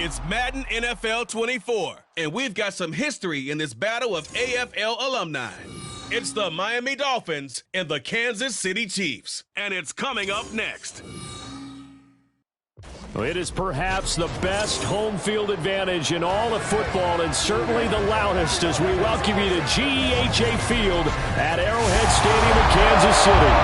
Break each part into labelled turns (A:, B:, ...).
A: It's Madden NFL 24, and we've got some history in this battle of AFL alumni. It's the Miami Dolphins and the Kansas City Chiefs, and it's coming up next.
B: It is perhaps the best home field advantage in all of football, and certainly the loudest, as we welcome you to GEHA Field at Arrowhead Stadium in Kansas City.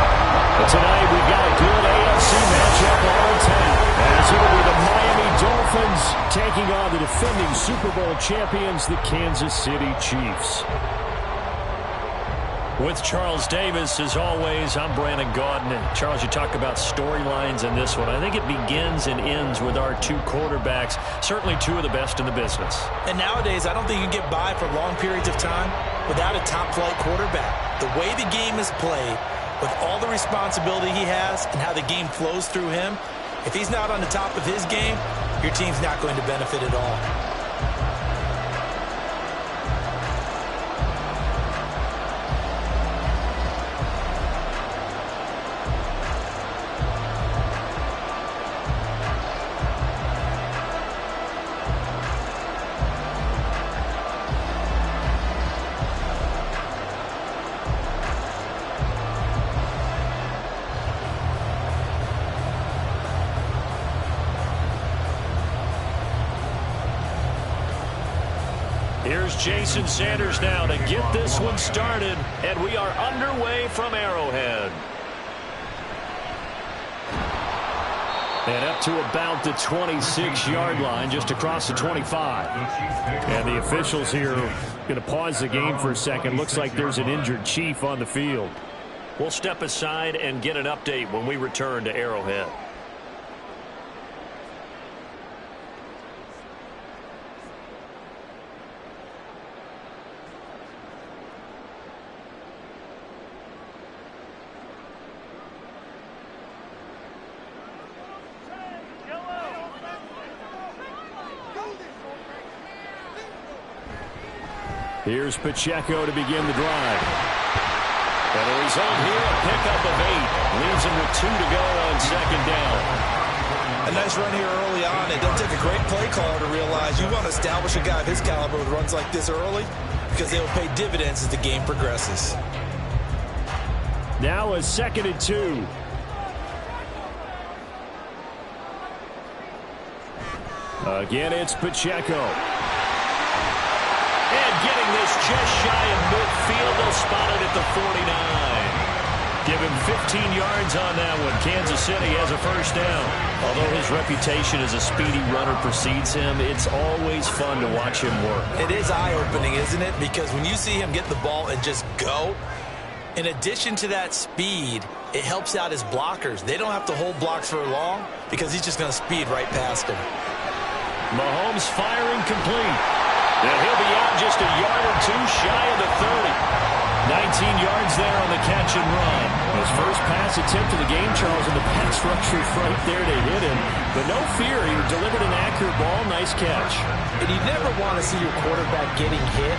B: But tonight we've got a good AFC matchup all in town, as it will be the Miami Dolphins taking on the defending Super Bowl champions, the Kansas City Chiefs. With Charles Davis, as always, I'm Brandon Gaudin. And Charles, you talk about storylines in this one. I think it begins and ends with our two quarterbacks, certainly two of the best in the business.
C: And nowadays, I don't think you can get by for long periods of time without a top-flight quarterback. The way the game is played, with all the responsibility he has and how the game flows through him, if he's not on the top of his game, your team's not going to benefit at all.
B: Here's Jason Sanders now to get this one started, and we are underway from Arrowhead. And up to about the 26-yard line, just across the 25. And the officials here going to pause the game for a second. Looks like there's an injured Chief on the field. We'll step aside and get an update when we return to Arrowhead. Here's Pacheco to begin the drive. And the result here, a pickup of 8. Leaves him with 2 to go on second down.
C: A nice run here early on. It doesn't take a great play caller to realize you want to establish a guy of his caliber with runs like this early, because they will pay dividends as the game progresses.
B: Now a 2nd and 2. Again, it's Pacheco. And getting this just shy of midfield, they'll spot it at the 49. Give him 15 yards on that one. Kansas City has a first down. Although his reputation as a speedy runner precedes him, it's always fun to watch him work.
C: It is eye-opening, isn't it? Because when you see him get the ball and just go, in addition to that speed, it helps out his blockers. They don't have to hold blocks for long because he's just going to speed right past him.
B: Mahomes firing complete. And he'll be out just a yard or 2 shy of the 30. 19 yards there on the catch and run. His first pass attempt of the game, Charles, and the pass rusher right there to hit him. But no fear, he delivered an accurate ball. Nice catch.
C: And you never want to see your quarterback getting hit.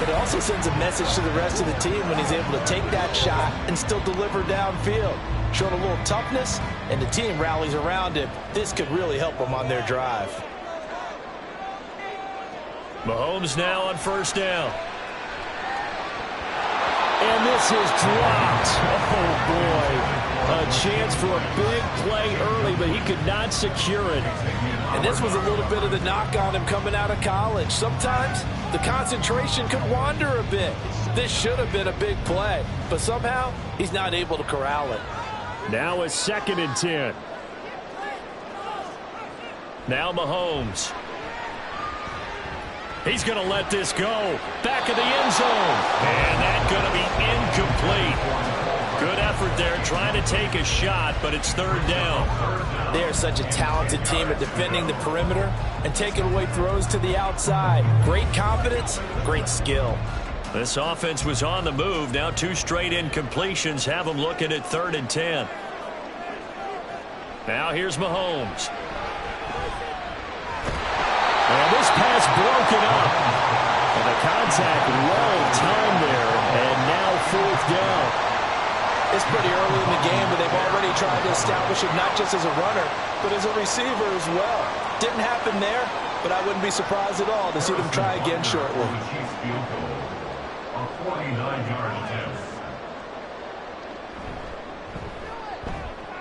C: But it also sends a message to the rest of the team when he's able to take that shot and still deliver downfield. Showing a little toughness, and the team rallies around him. This could really help them on their drive.
B: Mahomes now on first down. And this is dropped. Oh, boy. A chance for a big play early, but he could not secure it.
C: And this was a little bit of the knock on him coming out of college. Sometimes the concentration could wander a bit. This should have been a big play, but somehow he's not able to corral it.
B: Now a 2nd and 10. Now Mahomes. He's going to let this go. Back of the end zone. And that's going to be incomplete. Good effort there trying to take a shot, but it's 3rd down.
C: They are such a talented team at defending the perimeter and taking away throws to the outside. Great confidence, great skill.
B: This offense was on the move. Now 2 straight incompletions have them looking at 3rd and 10. Now here's Mahomes. And this pass broken up. And the contact well timed there. And now 4th down.
C: It's pretty early in the game, but they've already tried to establish it not just as a runner, but as a receiver as well. didn't happen there, but I wouldn't be surprised at all to see them try again shortly.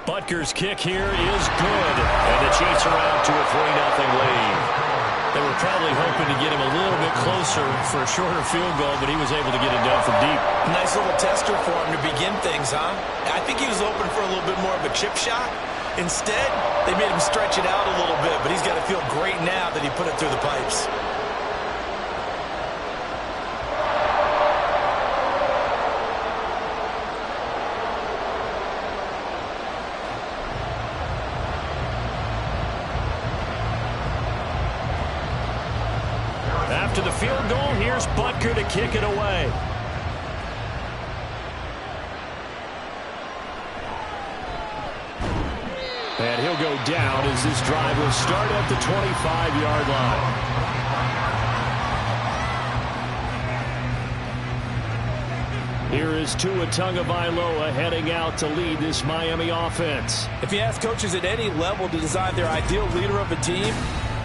B: Butker's kick here is good, and the Chiefs are out to a 3-0 lead. They were probably hoping to get him a little bit closer for a shorter field goal, but he was able to get it done from deep.
C: Nice little tester for him to begin things, huh? I think he was open for a little bit more of a chip shot. Instead, they made him stretch it out a little bit, but he's got to feel great now that he put it through the pipes.
B: After the field goal, here's Butker to kick it away. And he'll go down as this drive will start at the 25-yard line. Here is Tua Tagovailoa heading out to lead this Miami offense.
C: If you ask coaches at any level to design their ideal leader of a team,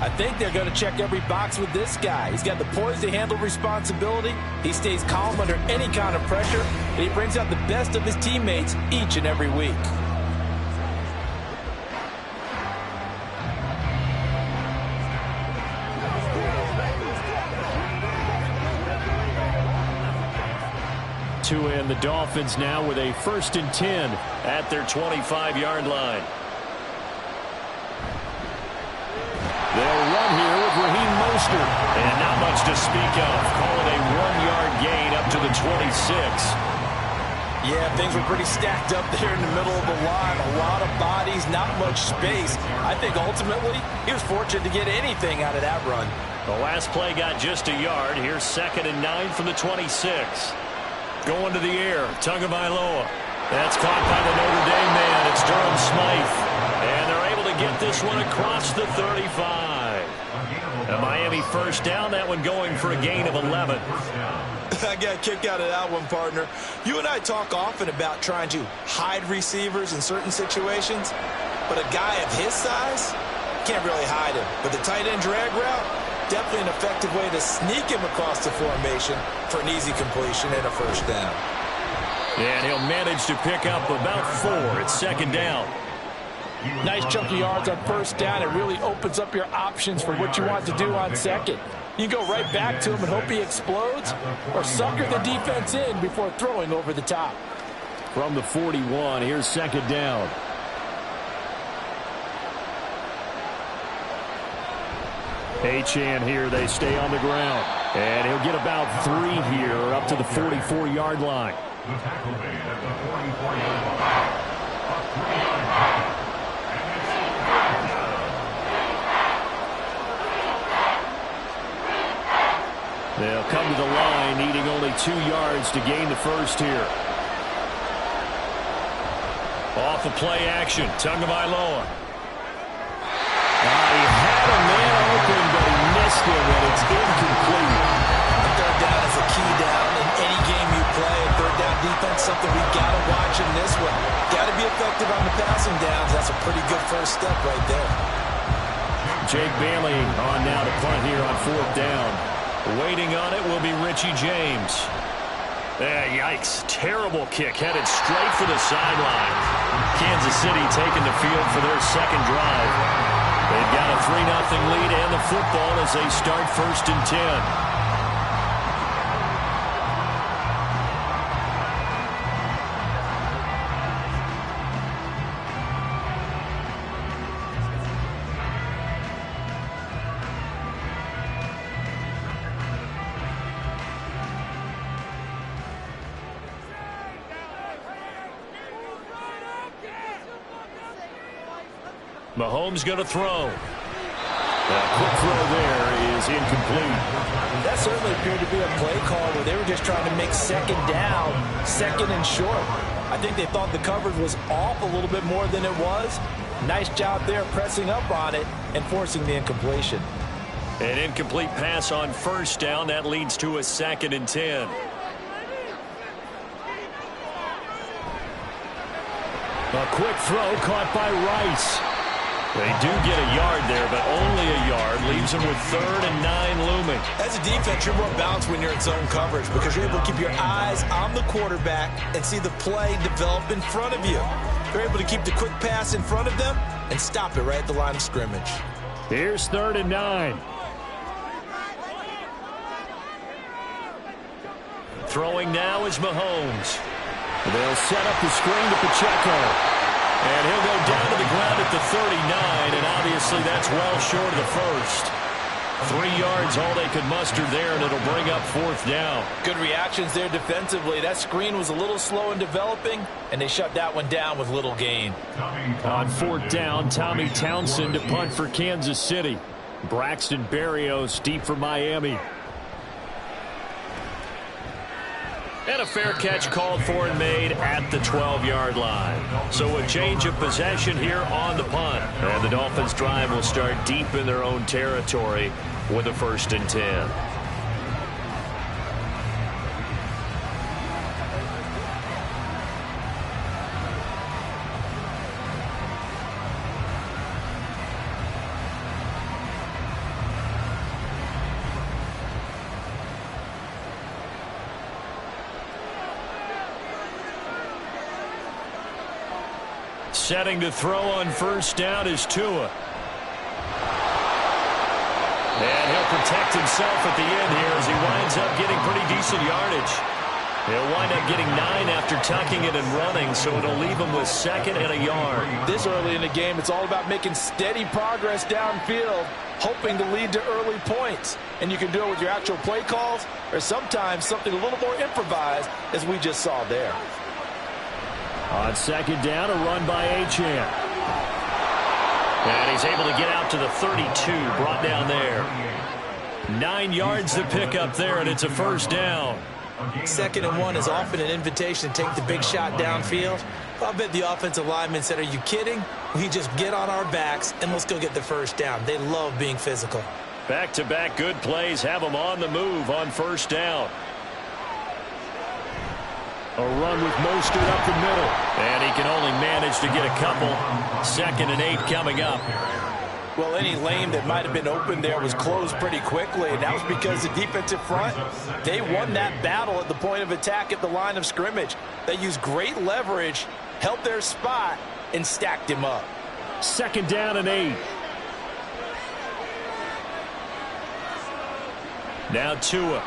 C: I think they're going to check every box with this guy. He's got the poise to handle responsibility. He stays calm under any kind of pressure, and he brings out the best of his teammates each and every week.
B: Tua and the Dolphins now with a 1st and 10 at their 25-yard line. They'll run here with Raheem Mostert. And not much to speak of. Call it a 1-yard gain up to the 26.
C: Yeah, things were pretty stacked up there in the middle of the line. A lot of bodies, not much space. I think ultimately he was fortunate to get anything out of that run.
B: The last play got just a yard. Here's 2nd and 9 from the 26. Going to the air, Tagovailoa. That's caught by the Notre Dame man. It's Durham Smythe. And they're able to get this one across the 35. A Miami 1st down, that one going for a gain of 11.
C: I got a kick out of that one, partner. You and I talk often about trying to hide receivers in certain situations, but a guy of his size can't really hide him. But the tight end drag route, definitely an effective way to sneak him across the formation for an easy completion and a 1st down.
B: And he'll manage to pick up about 4. It's 2nd down.
C: Nice chunk of yards on 1st down. It really opens up your options for what you want to do on 2nd. You go right back to him and hope he explodes, or sucker the defense in before throwing over the top.
B: From the 41, here's 2nd down. Achane here, they stay on the ground. And he'll get about 3 here up to the 44-yard line. They'll come to the line, needing only 2 yards to gain the 1st here. Off of play action, Tagovailoa. He had a man open, but he missed him, and it's incomplete.
C: The 3rd down is a key down in any game you play. 3rd down defense, something we've got to watch in this one. Got to be effective on the passing downs. That's a pretty good 1st step right there.
B: Jake Bailey on now to punt here on 4th down. Waiting on it will be Richie James. Yikes. Terrible kick. Headed straight for the sideline. Kansas City taking the field for their 2nd drive. They've got a 3-0 lead and the football as they start 1st and 10. Mahomes going to throw. That quick throw there is incomplete.
C: That certainly appeared to be a play call where they were just trying to make 2nd down, 2nd and short. I think they thought the coverage was off a little bit more than it was. Nice job there pressing up on it and forcing the incompletion.
B: An incomplete pass on 1st down. That leads to a 2nd and 10. A quick throw caught by Rice. They do get a yard there, but only a yard. Leaves them with 3rd and 9 looming.
C: As a defense, you're more balanced when you're in zone coverage because you're able to keep your eyes on the quarterback and see the play develop in front of you. You're able to keep the quick pass in front of them and stop it right at the line of scrimmage.
B: Here's 3rd and 9. Throwing now is Mahomes. They'll set up the screen to Pacheco. And he'll go down to the ground at the 39, and obviously that's well short of the first. 3 yards, all they could muster there, and it'll bring up 4th down.
C: Good reactions there defensively. That screen was a little slow in developing, and they shut that one down with little gain.
B: On 4th down, Tommy Townsend to punt for Kansas City. Braxton Berrios deep for Miami. And a fair catch called for and made at the 12-yard line. So a change of possession here on the punt. And the Dolphins drive will start deep in their own territory with a 1st and 10. Setting to throw on 1st down is Tua. And he'll protect himself at the end here as he winds up getting pretty decent yardage. He'll wind up getting 9 after tucking it and running, so it'll leave him with 2nd and a yard.
C: This early in the game, it's all about making steady progress downfield, hoping to lead to early points. And you can do it with your actual play calls or sometimes something a little more improvised, as we just saw there.
B: On 2nd down, a run by Achane. And he's able to get out to the 32, brought down there. 9 yards to pick up there, and it's a 1st down.
C: 2nd and 1 is often an invitation to take the big shot downfield. I bet the offensive lineman said, are you kidding? We just get on our backs, and let's go get the 1st down. They love being physical.
B: Back-to-back good plays have them on the move on 1st down. A run with Mostert up the middle. And he can only manage to get a couple. 2nd and 8 coming up.
C: Well, any lane that might have been open there was closed pretty quickly, and that was because the defensive front, they won that battle at the point of attack at the line of scrimmage. They used great leverage, held their spot, and stacked him up.
B: 2nd down and 8. Now Tua.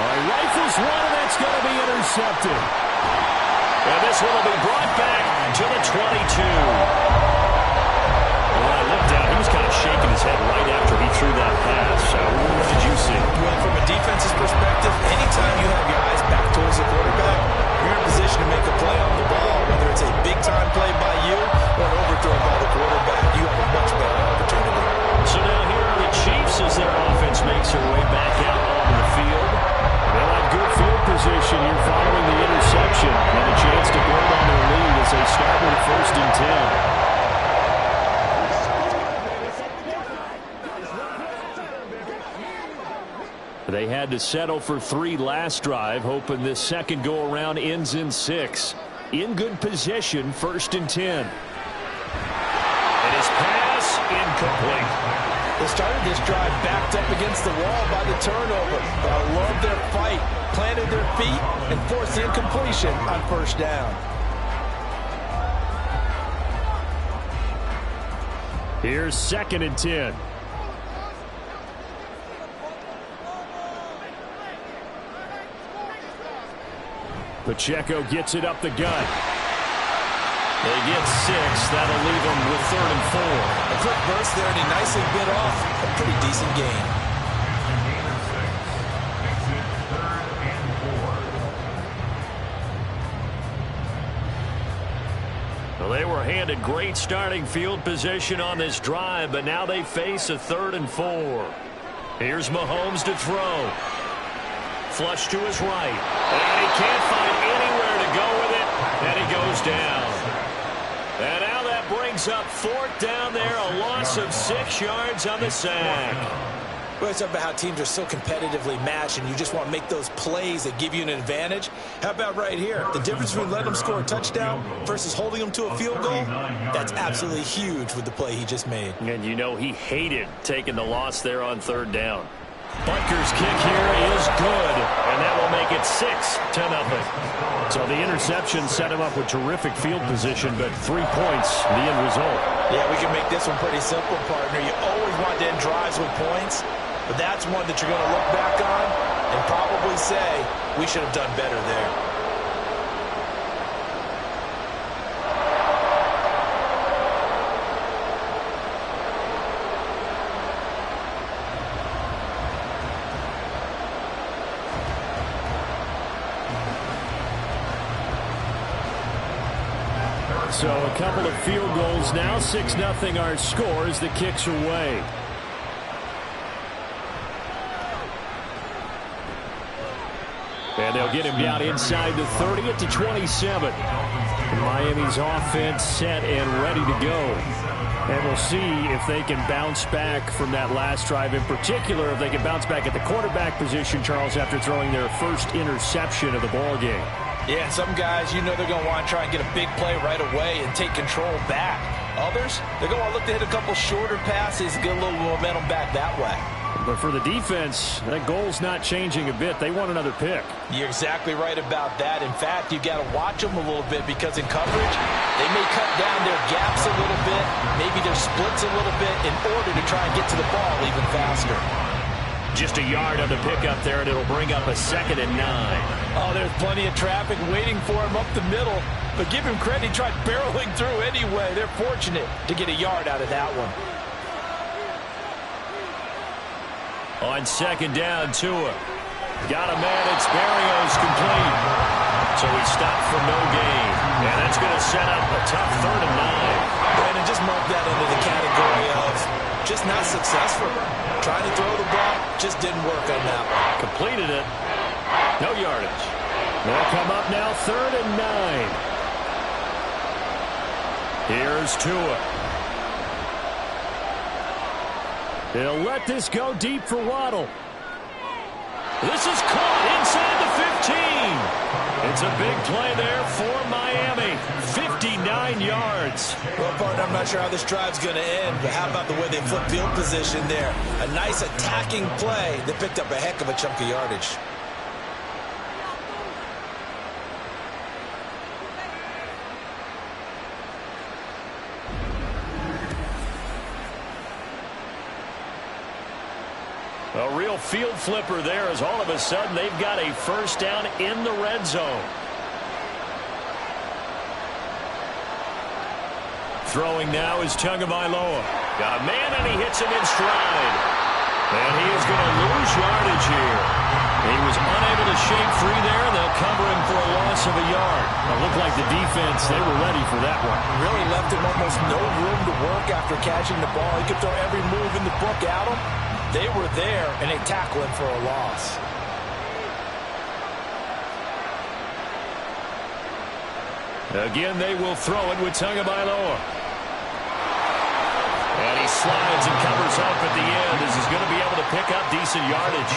B: Rifles one, and that's going to be intercepted. And this one will be brought back to the 22. When I looked down, he was kind of shaking his head right after he threw that pass. So what did you see?
C: Well, from a defense's perspective, anytime you have your eyes back towards the quarterback, you're in a position to make a play on the ball. Whether it's a big-time play by you or an overthrow by the quarterback, you have a much better opportunity.
B: So now here are the Chiefs as their offense makes their way back out onto the field. They'll have good field position here following the interception and a chance to build on their lead as they start with a 1st and 10. They had to settle for 3 last drive, hoping this second go-around ends in 6. In good position, 1st and 10. And his pass incomplete.
C: They started this drive backed up against the wall by the turnover. But I love their fight, planted their feet, and forced the incompletion on 1st down.
B: Here's 2nd and 10. Pacheco gets it up the gut. They get 6. That'll leave them with 3rd and 4.
C: A quick burst there, and he nicely bit off a pretty decent gain.
B: Well, they were handed great starting field position on this drive, but now they face a 3rd and 4. Here's Mahomes to throw. Flush to his right. And he can't find anywhere to go with it, and he goes down. And now that brings up 4th down there, a loss of 6 yards on the sack.
C: We always talk about how teams are so competitively matched, and you just want to make those plays that give you an advantage. How about right here? The difference between letting them score a touchdown versus holding them to a field goal, that's absolutely huge with the play he just made.
B: And you know he hated taking the loss there on third down. Butker's kick here is good, and that will make it 6-0. So the interception set him up with terrific field position, but 3 points, the end result.
C: Yeah, we can make this one pretty simple, partner. You always want to end drives with points, but that's one that you're going to look back on and probably say, we should have done better there.
B: So a couple of field goals now. 6-0 our score as the kicks are away. And they'll get him down inside the 30 at the 27. Miami's offense set and ready to go. And we'll see if they can bounce back from that last drive. In particular, if they can bounce back at the quarterback position, Charles, after throwing their first interception of the ball game.
C: Yeah, some guys, you know they're going to want to try and get a big play right away and take control back. Others, they're going to want to look to hit a couple shorter passes, get a little momentum back that way.
B: But for the defense, that goal's not changing a bit. They want another pick.
C: You're exactly right about that. In fact, you've got to watch them a little bit because in coverage, they may cut down their gaps a little bit, maybe their splits a little bit in order to try and get to the ball even faster.
B: Just a yard on the pickup there, and it'll bring up a 2nd and 9.
C: Oh, there's plenty of traffic waiting for him up the middle. But give him credit, he tried barreling through anyway. They're fortunate to get a yard out of that one.
B: On 2nd down, Tua. Got a man, it's Berrios complete. So he stopped for no gain. And that's going to set up a tough 3rd and 9.
C: Brandon, just mark that into the category of just not successful. Trying to throw the ball, just didn't work on that one.
B: Completed it. No yardage. They'll come up now 3rd and 9. Here's Tua. They'll let this go deep for Waddle. This is caught inside the 15. It's a big play there for Miami. 59 yards.
C: Well, partner, I'm not sure how this drive's going to end, but how about the way they flip field position there? A nice attacking play that picked up a heck of a chunk of yardage.
B: A real field flipper there as all of a sudden they've got a first down in the red zone. Throwing now is Tagovailoa. Got a man and he hits him in stride. And he is going to lose yardage here. He was unable to shake free there. They'll cover him for a loss of a yard. It looked like the defense, they were ready for that one.
C: Really left him almost no room to work after catching the ball. He could throw every move in the book at him. They were there, and they tackle him for a loss.
B: Again, they will throw it with Tagovailoa. And he slides and covers up at the end as he's going to be able to pick up decent yardage.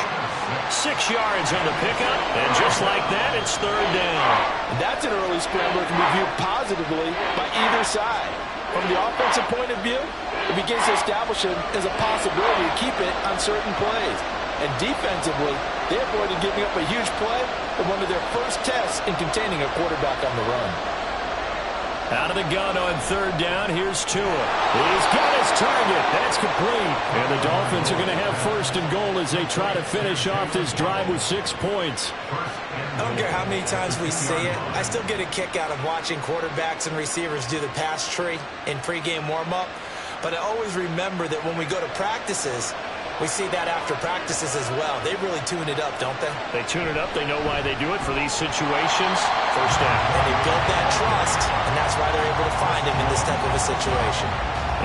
B: 6 yards on the pickup, and just like that, it's 3rd down.
C: And that's an early scrambler that can be viewed positively by either side. From the offensive point of view, it begins to establish it as a possibility to keep it on certain plays. And defensively, they avoided giving up a huge play in one of their first tests in containing a quarterback on the run.
B: Out of the gun on 3rd down, here's Tua. He's got his target. That's complete. And the Dolphins are going to have 1st and goal as they try to finish off this drive with 6 points.
C: I don't care how many times we see it. I still get a kick out of watching quarterbacks and receivers do the pass tree in pregame warm-up. But I always remember that when we go to practices, we see that after practices as well. They really tune it up, don't they?
B: They tune it up. They know why they do it for these situations. First down.
C: And they build that trust, and that's why they're able to find him in this type of a situation.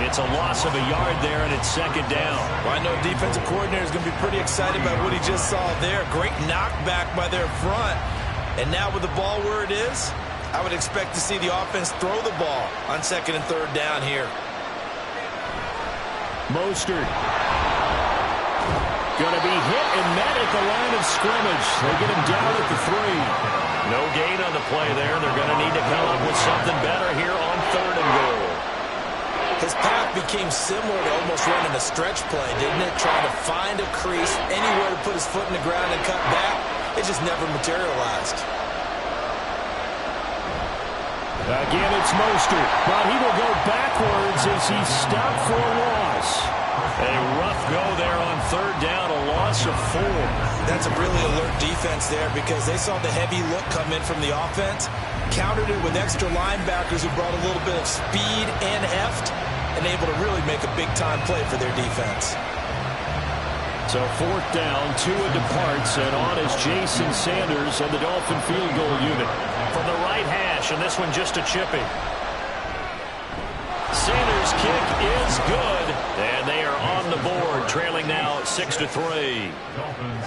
B: It's a loss of a yard there, and it's 2nd down.
C: Well, I know defensive coordinator is going to be pretty excited by what he just saw there. Great knockback by their front. And now with the ball where it is, I would expect to see the offense throw the ball on 2nd and 3rd down here.
B: Mostert. Going to be hit and met at the line of scrimmage. They get him down at the 3.
D: No gain on the play there. They're going to need to come up with something better here on 3rd and goal.
C: His path became similar to almost running a stretch play, didn't it? Trying to find a crease, anywhere to put his foot in the ground and cut back. It just never materialized.
B: Again, it's Mostert, but he will go backwards as he's stopped for a loss.
D: A rough go there on 3rd down, a loss of 4.
C: That's a really alert defense there because they saw the heavy look come in from the offense, countered it with extra linebackers who brought a little bit of speed and heft, and able to really make a big-time play for their defense.
B: So 4th down, Tua departs, and on is Jason Sanders and the Dolphin field goal unit.
D: From the right hash, and this one just a chipping. Sanders' kick is good, and they are on the board, trailing now 6-3.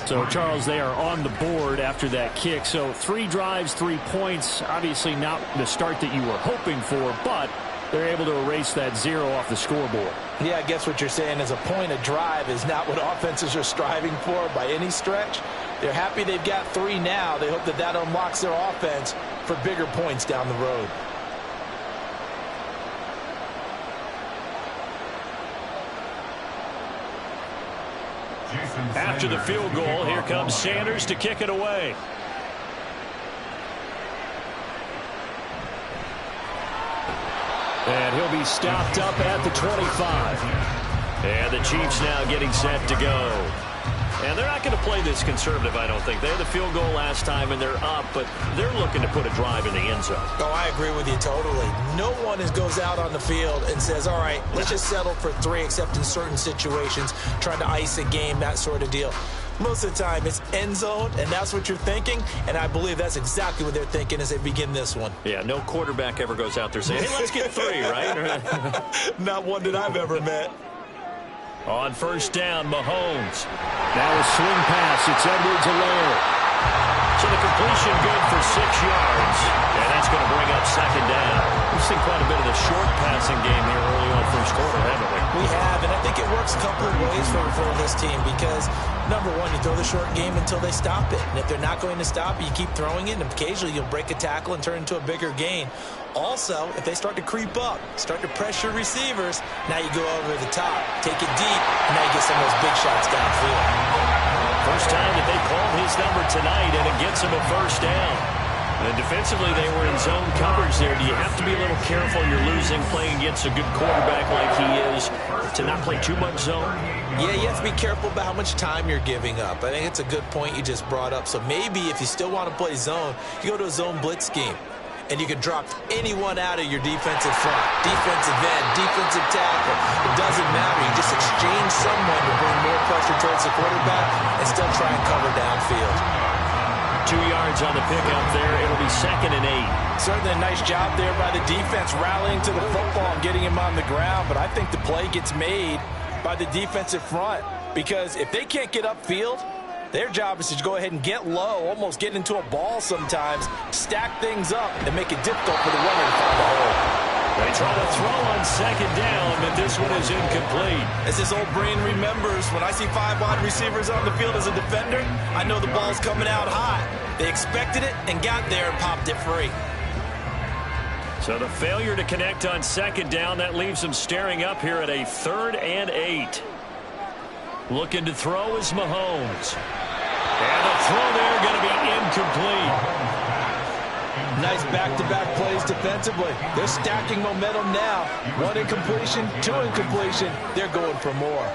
B: So, Charles, they are on the board after that kick. So 3 drives, 3 points. Obviously not the start that you were hoping for, but they're able to erase that 0 off the scoreboard.
C: Yeah, I guess what you're saying is a point a drive is not what offenses are striving for by any stretch. They're happy they've got 3 now. They hope that that unlocks their offense for bigger points down the road.
D: After the field goal, here comes Sanders to kick it away.
B: And he'll be stopped up at the 25.
D: And the Chiefs now getting set to go. And they're not going to play this conservative, I don't think. They had the field goal last time, and they're up, but they're looking to put a drive in the end zone.
C: Oh, I agree with you totally. No one goes out on the field and says, all right, let's just settle for 3, except in certain situations, trying to ice a game, that sort of deal. Most of the time, it's end zone, and that's what you're thinking, and I believe that's exactly what they're thinking as they begin this one.
D: Yeah, no quarterback ever goes out there saying, hey, let's get 3, right?
C: Not one that I've ever met.
D: On 1st down, Mahomes.
B: Now a swing pass. It's Edwards-Helaire.
D: So the completion good for 6 yards. And that's going to bring up 2nd down. We've seen quite a bit of the short passing game here early on 1st quarter, haven't we?
C: We have, and I think it works a couple of ways for this team because, number one, you throw the short game until they stop it. And if they're not going to stop it, you keep throwing it, and occasionally you'll break a tackle and turn it into a bigger gain. Also, if they start to creep up, start to pressure receivers, now you go over the top, take it deep, and now you get some of those big shots downfield.
D: First time that they called his number tonight, and it gets him a 1st down. And defensively, they were in zone coverage there. Do you have to be a little careful? You're losing, playing against a good quarterback like he is, to not play too much zone?
C: Yeah, you have to be careful about how much time you're giving up. I think it's a good point you just brought up. So maybe if you still want to play zone, you go to a zone blitz scheme. And you can drop anyone out of your defensive front, defensive end, defensive tackle. It doesn't matter. You just exchange someone to bring more pressure towards the quarterback and still try and cover downfield.
D: 2 yards on the pickup there. It'll be 2nd and 8.
C: Certainly a nice job there by the defense rallying to the football and getting him on the ground. But I think the play gets made by the defensive front because if they can't get upfield, their job is to go ahead and get low, almost get into a ball sometimes, stack things up, and make it difficult for the runner to find a hole.
D: They try to throw on 2nd down, but this one is incomplete.
C: As this old brain remembers, when I see 5 wide receivers on the field as a defender, I know the ball's coming out hot. They expected it and got there and popped it free.
D: So the failure to connect on 2nd down, that leaves them staring up here at a 3rd and 8. Looking to throw is Mahomes. And the throw there going to be incomplete.
C: Nice back-to-back plays defensively. They're stacking momentum now. 1 incompletion, 2 incompletion. They're going for more.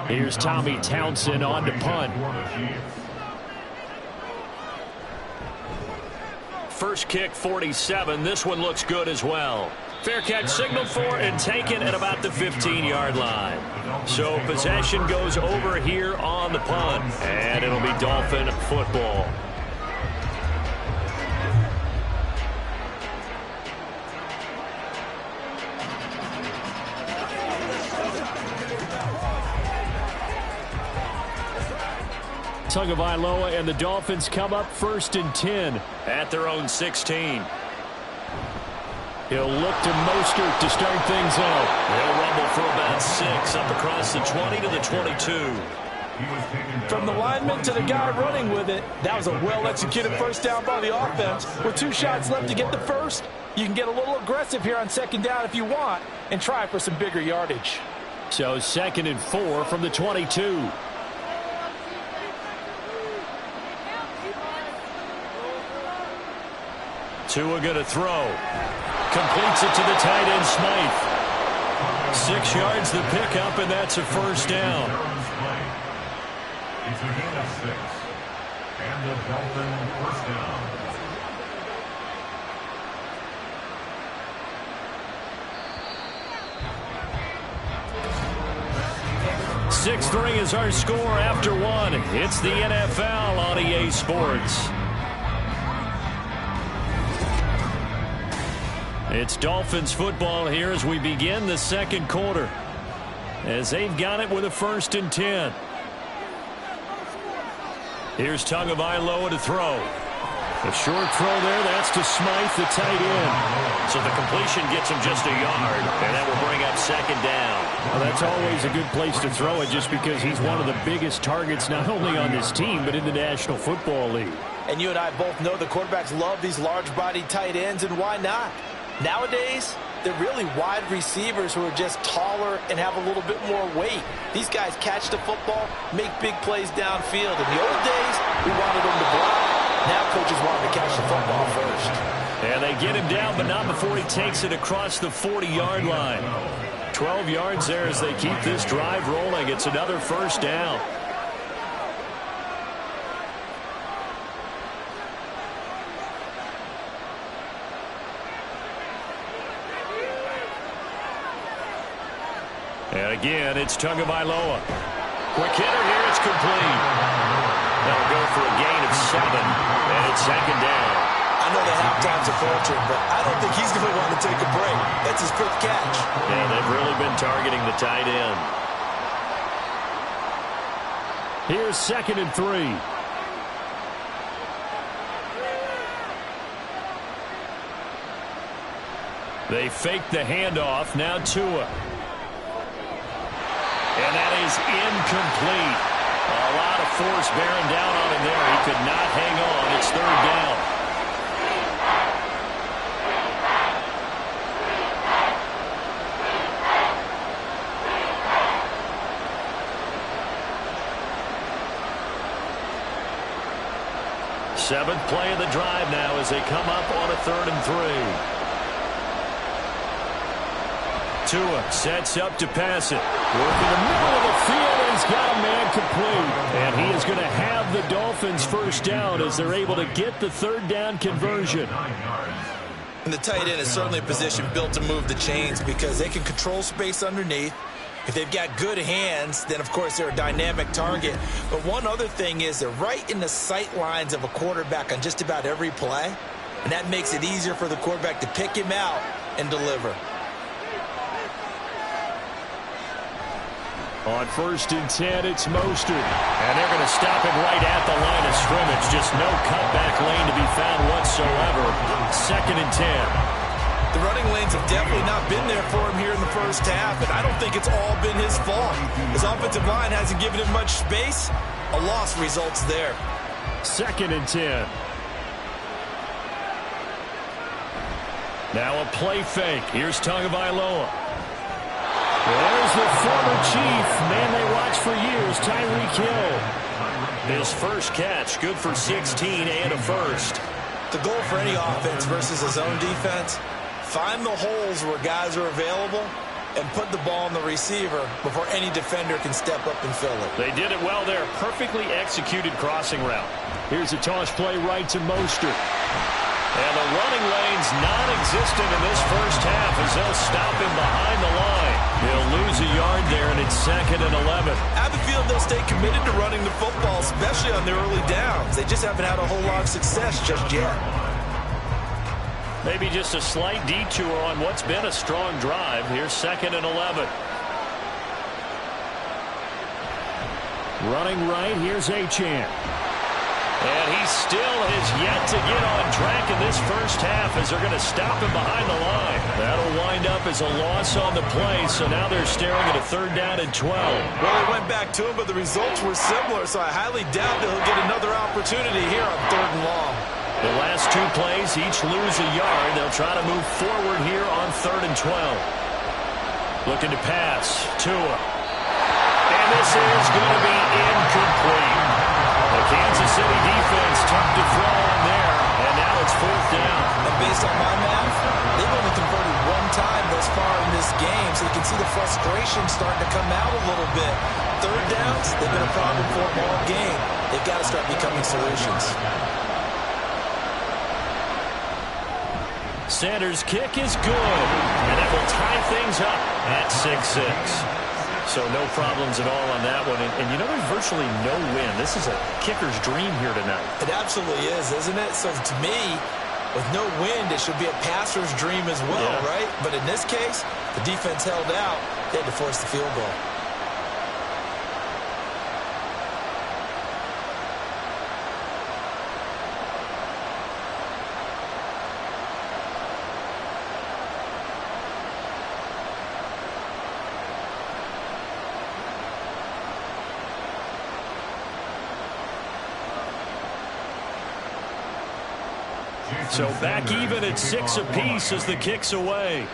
B: Here's Tommy Townsend on to punt.
D: First kick, 47. This one looks good as well. Fair catch signaled for and taken at about the 15-yard line. So possession goes over here on the punt. And it'll be Dolphin football.
B: Tagovailoa and the Dolphins come up 1st and 10
D: at their own 16.
B: He'll look to Mostert to start things out.
D: They'll rumble for about 6 up across the 20 to the 22.
C: From the lineman to the guy running with it, that was a well-executed first down by the offense. With 2 shots left to get the first, you can get a little aggressive here on second down if you want and try for some bigger yardage.
B: So 2nd and 4 from the 22.
D: Tua going to throw. Completes it to the tight end, Smythe. 6 yards the pickup, and that's a first down.
E: It's a gain of 6. And the Dolphins first down.
D: 6-3 is our score after 1. It's the NFL on EA Sports. It's Dolphins football here as we begin the second quarter. As they've got it with a 1st and 10. Here's Tagovailoa to throw. A short throw there. That's to Smythe, the tight end. So the completion gets him just a yard, and that will bring up 2nd down.
B: Well, that's always a good place to throw it just because he's one of the biggest targets not only on this team but in the National Football League.
C: And you and I both know the quarterbacks love these large-bodied tight ends, and why not? Nowadays, they're really wide receivers who are just taller and have a little bit more weight. These guys catch the football, make big plays downfield. In the old days, we wanted them to block. Now coaches want him to catch the football first.
D: And they get him down, but not before he takes it across the 40-yard line. 12 yards there as they keep this drive rolling. It's another first down. And again, it's Tagovailoa. Quick hitter here, it's complete. That'll go for a gain of 7, and it's 2nd down.
C: I know the halftime's approaching, but I don't think he's going to want to take a break. That's his 5th catch.
D: Yeah, they've really been targeting the tight end.
B: Here's 2nd and 3.
D: They fake the handoff. Now Tua. And that is incomplete. A lot of force bearing down on him there. He could not hang on. It's 3rd down. Seventh play of the drive now as they come up on a 3rd and 3. Tua sets up to pass it. Work in the middle of the field, and he's got a man complete. And he is going to have the Dolphins first down as they're able to get the 3rd down conversion.
C: And the tight end is certainly a position built to move the chains because they can control space underneath. If they've got good hands, then, of course, they're a dynamic target. But one other thing is they're right in the sight lines of a quarterback on just about every play. And that makes it easier for the quarterback to pick him out and deliver.
B: On 1st and 10, it's Mostert.
D: And they're going to stop him right at the line of scrimmage. Just no cutback lane to be found whatsoever. 2nd and 10.
C: The running lanes have definitely not been there for him here in the first half, and I don't think it's all been his fault. His offensive line hasn't given him much space. A loss results there.
B: 2nd and 10.
D: Now a play fake. Here's Tagovailoa.
B: There's the former Chief, man they watched for years, Tyreek Hill.
D: His first catch, good for 16 and a first.
C: The goal for any offense versus his own defense, find the holes where guys are available and put the ball on the receiver before any defender can step up and fill it.
D: They did it well there. Perfectly executed crossing route.
B: Here's a toss play right to Mostert.
D: And the running lane's non-existent in this first half as they'll stop him behind the line. He'll lose a yard there, and it's 2nd and 11.
C: I have a feeling they'll stay committed to running the football, especially on their early downs. They just haven't had a whole lot of success just yet.
D: Maybe just a slight detour on what's been a strong drive. Here's 2nd and 11.
B: Running right, here's Achane.
D: And he still has yet to get on track in this first half as they're going to stop him behind the line. That'll wind up as a loss on the play, so now they're staring at a 3rd down and 12.
C: Well, they went back to him, but the results were similar, so I highly doubt that he'll get another opportunity here on 3rd and long.
D: The last 2 plays each lose a yard. They'll try to move forward here on 3rd and 12. Looking to pass. Tua. And this is going to be incomplete. The Kansas City defense tough to throw on there, and now it's 4th down.
C: And based on my math, they've only converted 1 time thus far in this game, so you can see the frustration starting to come out a little bit. 3rd downs, they've been a problem for them all game. They've got to start becoming solutions.
D: Sanders' kick is good, and that will tie things up at 6-6. So no problems at all on that one. And you know, there's virtually no win. This is a kicker's dream here tonight.
C: It absolutely is, isn't it? So to me, with no wind, it should be a passer's dream as well, right? But in this case, the defense held out. They had to force the field goal.
D: So back even at 6 apiece as the kick's away.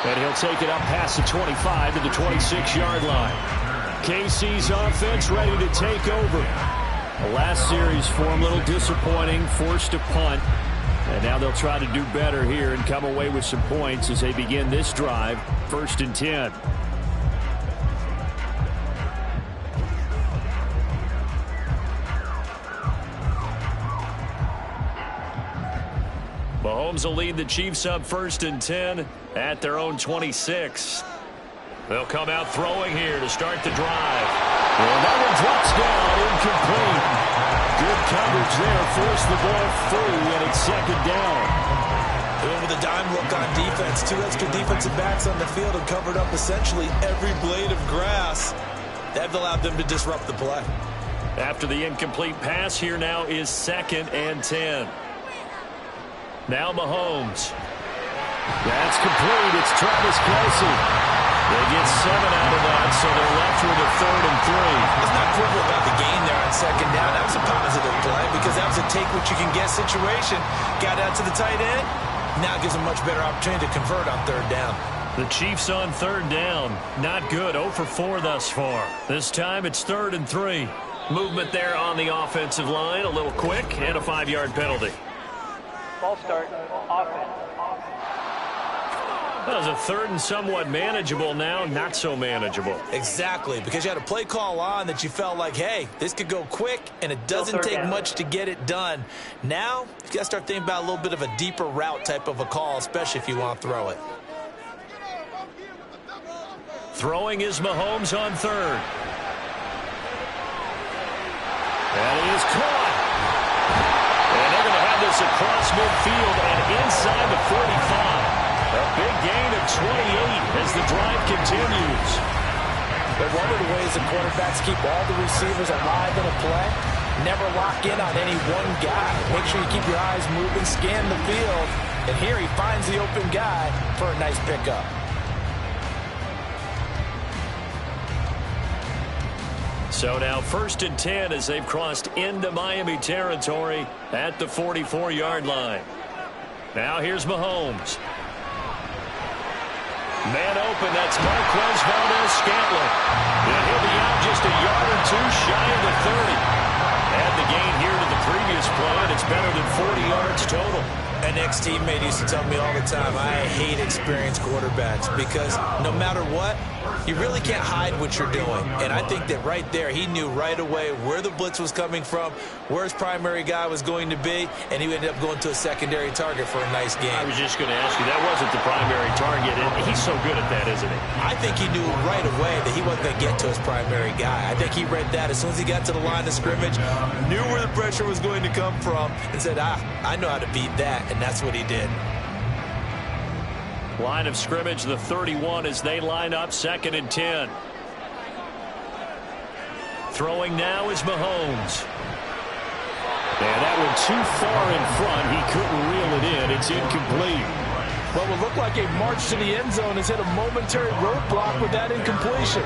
D: And he'll take it up past the 25 to the 26-yard line. KC's offense ready to take over. The last series for him, a little disappointing, forced to punt. And now they'll try to do better here and come away with some points as they begin this drive, 1st and 10. Mahomes will lead the Chiefs up 1st and 10 at their own 26. They'll come out throwing here to start the drive. And that one drops down, incomplete. Good coverage there, forced the ball free, and it's 2nd down.
C: They went with a dime look on defense. 2 extra defensive backs on the field and covered up essentially every blade of grass. That allowed them to disrupt the play.
D: After the incomplete pass, here now is 2nd and 10. Now Mahomes. That's complete. It's Travis Kelce. They get 7 out of that, so they're left with a 3rd and 3.
C: Let's not quibble about the gain there on 2nd down. That was a positive play because that was a take-what-you-can-get situation. Got out to the tight end. Now gives them much better opportunity to convert on 3rd down.
D: The Chiefs on 3rd down. Not good. 0 for 4 thus far. This time it's 3rd and 3. Movement there on the offensive line. A little quick and a 5-yard penalty.
F: Ball start, offense.
D: That was a 3rd and somewhat manageable, now not so manageable.
C: Exactly, because you had a play call on that you felt like, hey, this could go quick, and it doesn't take much to get it done. Now, you got to start thinking about a little bit of a deeper route type of a call, especially if you want to throw it.
D: Throwing is Mahomes on 3rd. That is caught. And they're going to have this across midfield and inside the 45. A big gain of 28 as the drive continues.
C: But one of the ways the quarterbacks keep all the receivers alive in a play, never lock in on any one guy. Make sure you keep your eyes moving, scan the field, and here he finds the open guy for a nice pickup.
D: So now 1st and 10 as they've crossed into Miami territory at the 44-yard line. Now here's Mahomes. Man open, that's Marquez Valdez-Scantling. And he'll be out just a yard or 2 shy of the 30. Add the gain here to the previous play, and it's better than 40 yards total.
C: An ex-teammate used to tell me all the time, I hate experienced quarterbacks because no matter what, you really can't hide what you're doing. And I think that right there, he knew right away where the blitz was coming from, where his primary guy was going to be, and he ended up going to a secondary target for a nice game.
D: I was just going to ask you, that wasn't the primary target, and he's so good at that, isn't he?
C: I think he knew right away that he wasn't going to get to his primary guy. I think he read that as soon as he got to the line of scrimmage, knew where the pressure was going to come from, and said, I know how to beat that, and that's what he did.
D: Line of scrimmage, the 31 as they line up 2nd and 10. Throwing now is Mahomes. And that one too far in front. He couldn't reel it in. It's incomplete.
C: Well, it would look like a march to the end zone has hit a momentary roadblock with that incompletion.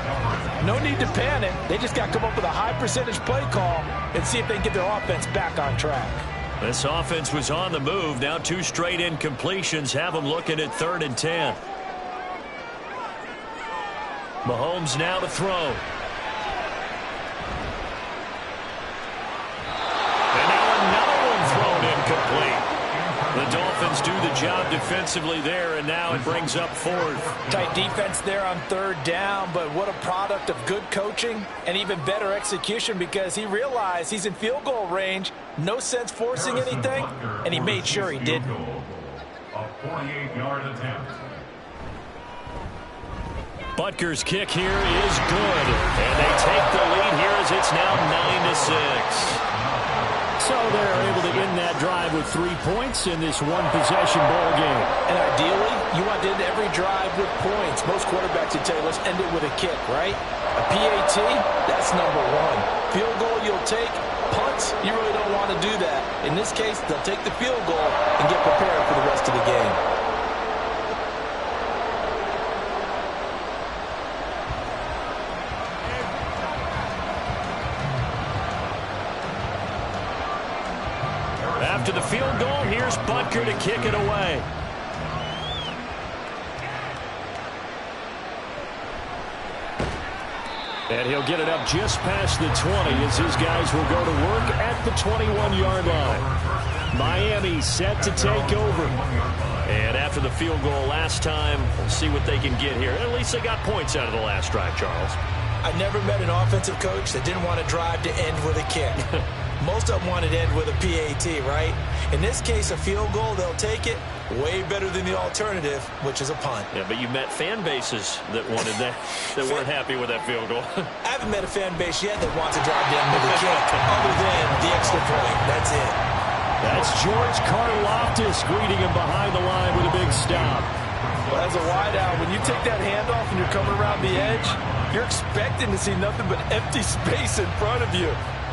C: No need to panic. They just got to come up with a high percentage play call and see if they can get their offense back on track.
D: This offense was on the move. Now 2 straight incompletions have them looking at 3rd and 10. Mahomes now to throw. And now another one thrown incomplete. The Dolphins do the job defensively there, and now it brings up 4th.
C: Tight defense there on 3rd down, but what a product of good coaching and even better execution, because he realized he's in field goal range. No sense forcing anything, and he made sure he didn't.
E: A 48-yard attempt.
D: Butker's kick here is good, and they take the lead here as it's now 9-6.
B: So they're able to end that drive with 3 points in this one-possession ball game.
C: And ideally, you want to end every drive with points. Most quarterbacks would tell you, let's end it with a kick, right? A PAT, that's number 1. Field goal you'll take. Punts, you really don't want to do that. In this case, they'll take the field goal and get prepared for the rest of the game.
D: After the field goal, here's Butker to kick it away. And he'll get it up just past the 20 as his guys will go to work at the 21-yard line. Miami set to take over. And after the field goal last time, we'll see what they can get here. At least they got points out of the last drive, Charles.
C: I never met an offensive coach that didn't want to drive to end with a kick. Most of them wanted to end with a PAT, right? In this case, a field goal, they'll take it. Way better than the alternative, which is a punt.
D: Yeah, but you met fan bases that wanted that, that weren't happy with that field goal.
C: I haven't met a fan base yet that wants to drive to end with a kick, other than the extra point. That's it.
B: That's George Karlaftis greeting him behind the line with a big stop.
C: Well, as a wideout, when you take that handoff and you're coming around the edge, you're expecting to see nothing but empty space in front of you.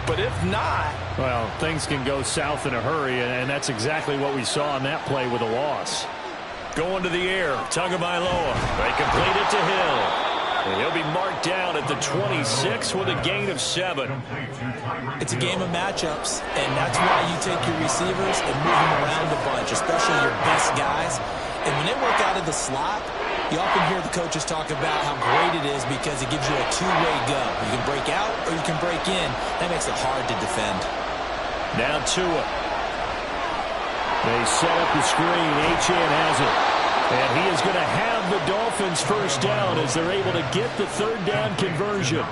C: But if not...
B: Well, things can go south in a hurry, and that's exactly what we saw on that play with a loss.
D: Going to the air, Tagovailoa. They complete it to Hill. And he'll be marked down at the 26 with a gain of 7.
C: It's a game of matchups, and that's why you take your receivers and move them around a bunch, especially your best guys. And when they work out of the slot, you often hear the coaches talk about how great it is because it gives you a two-way go. You can break out or you can break in. That makes it hard to defend.
D: Now Tua.
B: They set up the screen. Achane has it. And he is going to have the Dolphins first down as they're able to get the 3rd down conversion.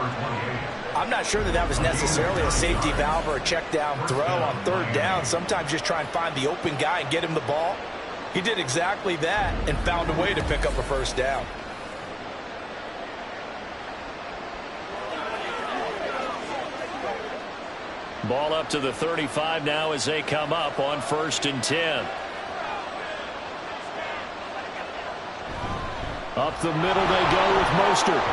C: I'm not sure that was necessarily a safety valve or a check down throw on 3rd down. Sometimes just try and find the open guy and get him the ball. He did exactly that and found a way to pick up a first down.
D: Ball up to the 35 now as they come up on 1st and 10.
B: Up the middle they go with Mostert.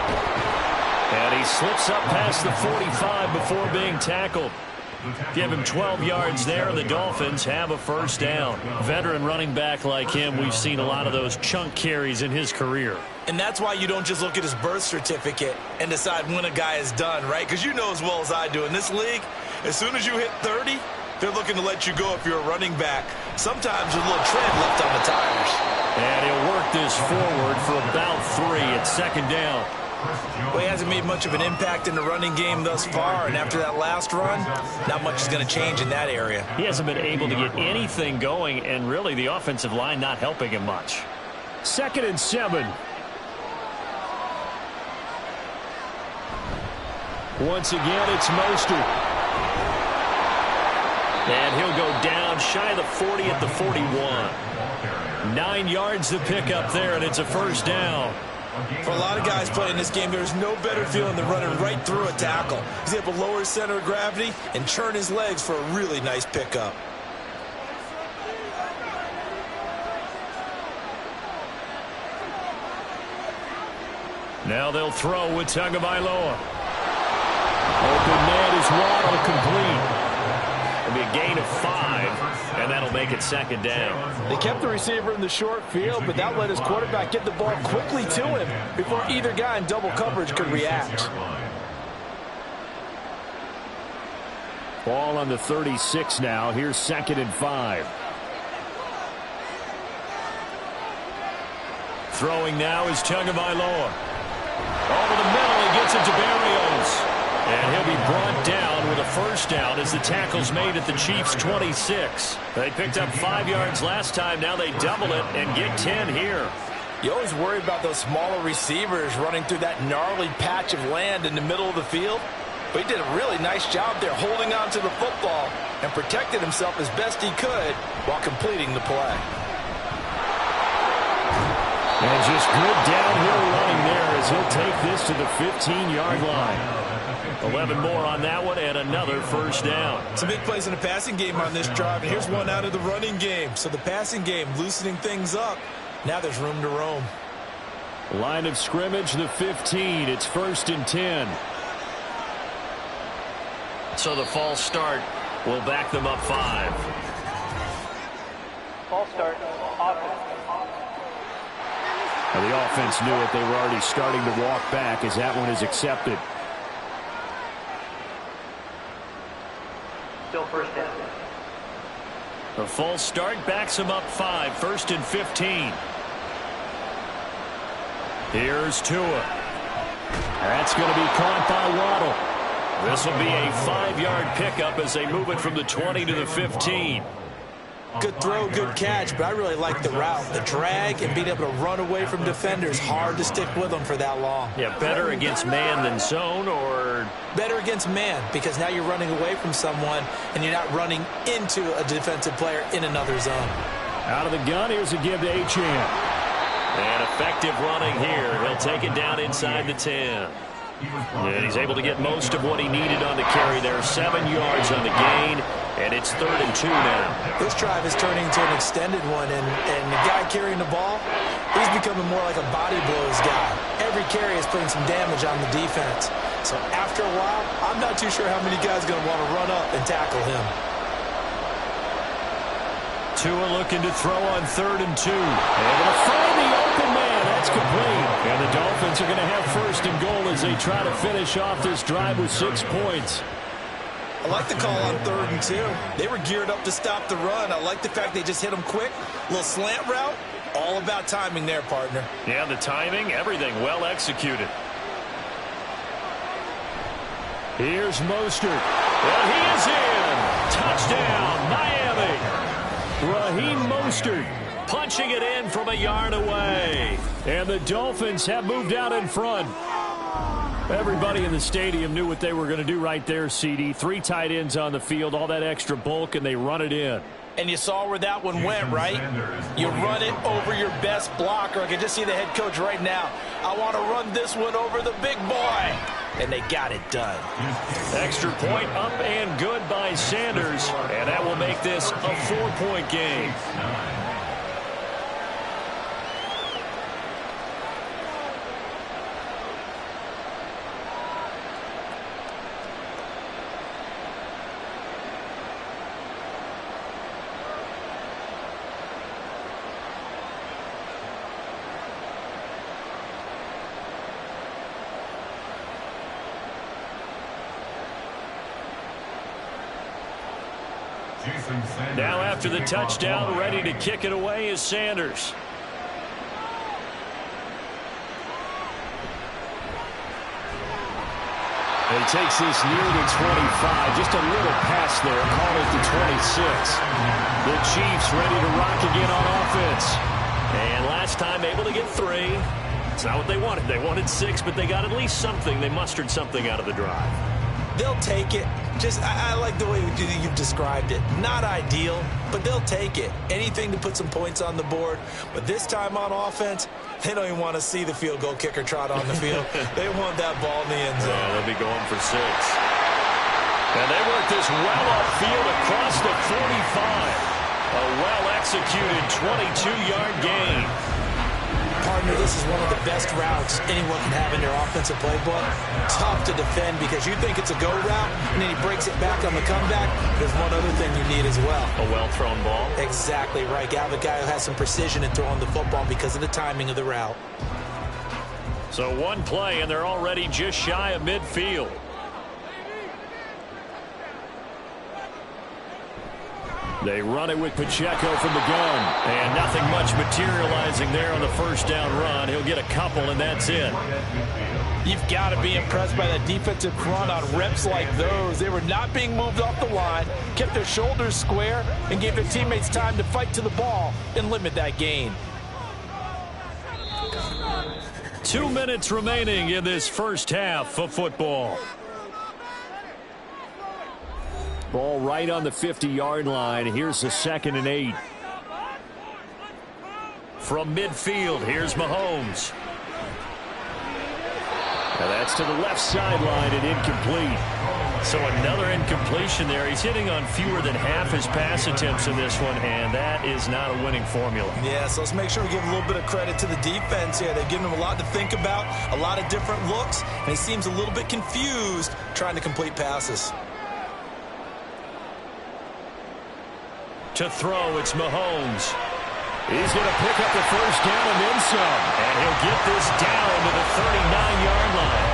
D: And he slips up past the 45 before being tackled. Give him 12 yards there, and the Dolphins have a first down. Veteran running back like him, we've seen a lot of those chunk carries in his career.
C: And that's why you don't just look at his birth certificate and decide when a guy is done, right? Because you know as well as I do, in this league, as soon as you hit 30, they're looking to let you go if you're a running back. Sometimes there's a little tread left on the tires.
D: And he'll work this forward for about 3 at 2nd down.
C: Well, he hasn't made much of an impact in the running game thus far, and after that last run, not much is going to change in that area.
D: He hasn't been able to get anything going, and really the offensive line not helping him much.
B: 2nd and 7. Once again, it's Mostert.
D: And he'll go down shy of the 40 at the 41. 9 yards to pick up there, and it's a first down.
C: For a lot of guys playing this game, there's no better feeling than running right through a tackle. He's able to lower his center of gravity and churn his legs for a really nice pickup.
B: Now they'll throw with Tagovailoa. Open man is Waddle, complete. It'll be a gain of 5, and that'll make it second down.
C: They kept the receiver in the short field, but that let his quarterback get the ball quickly to him before either guy in double coverage could react.
B: Ball on the 36 now. Here's 2nd and 5. Throwing now is Tagovailoa. Over the middle, he gets it to Berrios. And he'll be brought down with a first down as the tackle's made at the Chiefs' 26. They picked up 5 yards last time. Now they double it and get 10 here.
C: You always worry about those smaller receivers running through that gnarly patch of land in the middle of the field. But he did a really nice job there holding on to the football and protected himself as best he could while completing the play.
B: And just good downhill running there as he'll take this to the 15-yard line. 11 more on that one and another first down.
C: Some big plays in the passing game on this drive, and here's one out of the running game. So the passing game loosening things up. Now there's room to roam.
B: Line of scrimmage, the 15. It's 1st and 10.
D: So the false start will back them up 5.
F: False start, offense.
B: Now the offense knew it. They were already starting to walk back as that one is accepted.
F: Still first down.
D: The false start backs them up 5. 1st and 15.
B: Here's Tua. That's going to be caught by Waddle. This will be a 5-yard pickup as they move it from the 20 to the 15.
C: Good throw, good catch, but I really like the route. The drag and being able to run away from defenders. Hard to stick with them for that long.
D: Yeah, better against man than zone, or?
C: Better against man, because now you're running away from someone and you're not running into a defensive player in another zone.
B: Out of the gun, here's a give to Achane.
D: And effective running here. He'll take it down inside the 10. And he's able to get most of what he needed on the carry there. 7 yards on the gain, and it's 3rd and 2 now.
C: This drive is turning into an extended one, and the guy carrying the ball, he's becoming more like a body blows guy. Every carry is putting some damage on the defense. So after a while, I'm not too sure how many guys are going to want to run up and tackle him.
B: Tua looking to throw on 3rd and 2. Able to find the open man. That's complete. And the Dolphins are going to have 1st and goal as they try to finish off this drive with 6 points.
C: I like the call on 3rd and 2. They were geared up to stop the run. I like the fact they just hit them quick. A little slant route. All about timing there, partner.
D: Yeah, the timing, everything well executed.
B: Here's Mostert. And he is in. Touchdown, Miami. Raheem Mostert punching it in from a yard away. And the Dolphins have moved out in front. Everybody in the stadium knew what they were going to do right there, CD. 3 tight ends on the field, all that extra bulk, and they run it in.
C: And you saw where that one went, right? You run it over your best blocker. I can just see the head coach right now. I want to run this one over the big boy. And they got it done.
B: Extra point up and good by Sanders. And that will make this a 4-point game. Now after the touchdown, ready to kick it away is Sanders. He takes this near the 25. Just a little pass there. Call it the 26. The Chiefs ready to rock again on offense. And last time able to get 3. It's not what they wanted. They wanted 6, but they got at least something. They mustered something out of the drive.
C: They'll take it. I like the way you've described it. Not ideal, but they'll take it. Anything to put some points on the board. But this time on offense, they don't even want to see the field goal kicker trot on the field. They want that ball in the end zone.
B: Yeah, they'll be going for 6. And they work this well upfield across the 45. A well-executed 22-yard gain.
C: Partner, me this is one of the best routes anyone can have in their offensive playbook. Tough to defend because you think it's a go route, and then he breaks it back on the comeback. There's one other thing you need as well.
D: A well-thrown ball.
C: Exactly right. You have a guy who has some precision in throwing the football because of the timing of the route.
D: So one play, and they're already just shy of midfield. They run it with Pacheco from the gun. And nothing much materializing there on the first down run. He'll get a couple, and that's it.
C: You've got to be impressed by that defensive front on reps like those. They were not being moved off the line, kept their shoulders square, and gave their teammates time to fight to the ball and limit that gain.
D: 2 minutes remaining in this first half of football. Ball right on the 50-yard line. Here's the 2nd and 8. From midfield, here's Mahomes. Now that's to the left sideline and incomplete. So another incompletion there. He's hitting on fewer than half his pass attempts in this one, and that is not a winning formula.
C: Yeah, so let's make sure we give a little bit of credit to the defense here. They've given him a lot to think about, a lot of different looks, and he seems a little bit confused trying to complete passes.
D: To throw, it's Mahomes. He's going to pick up the first down and then some. And he'll get this down to the 39-yard line.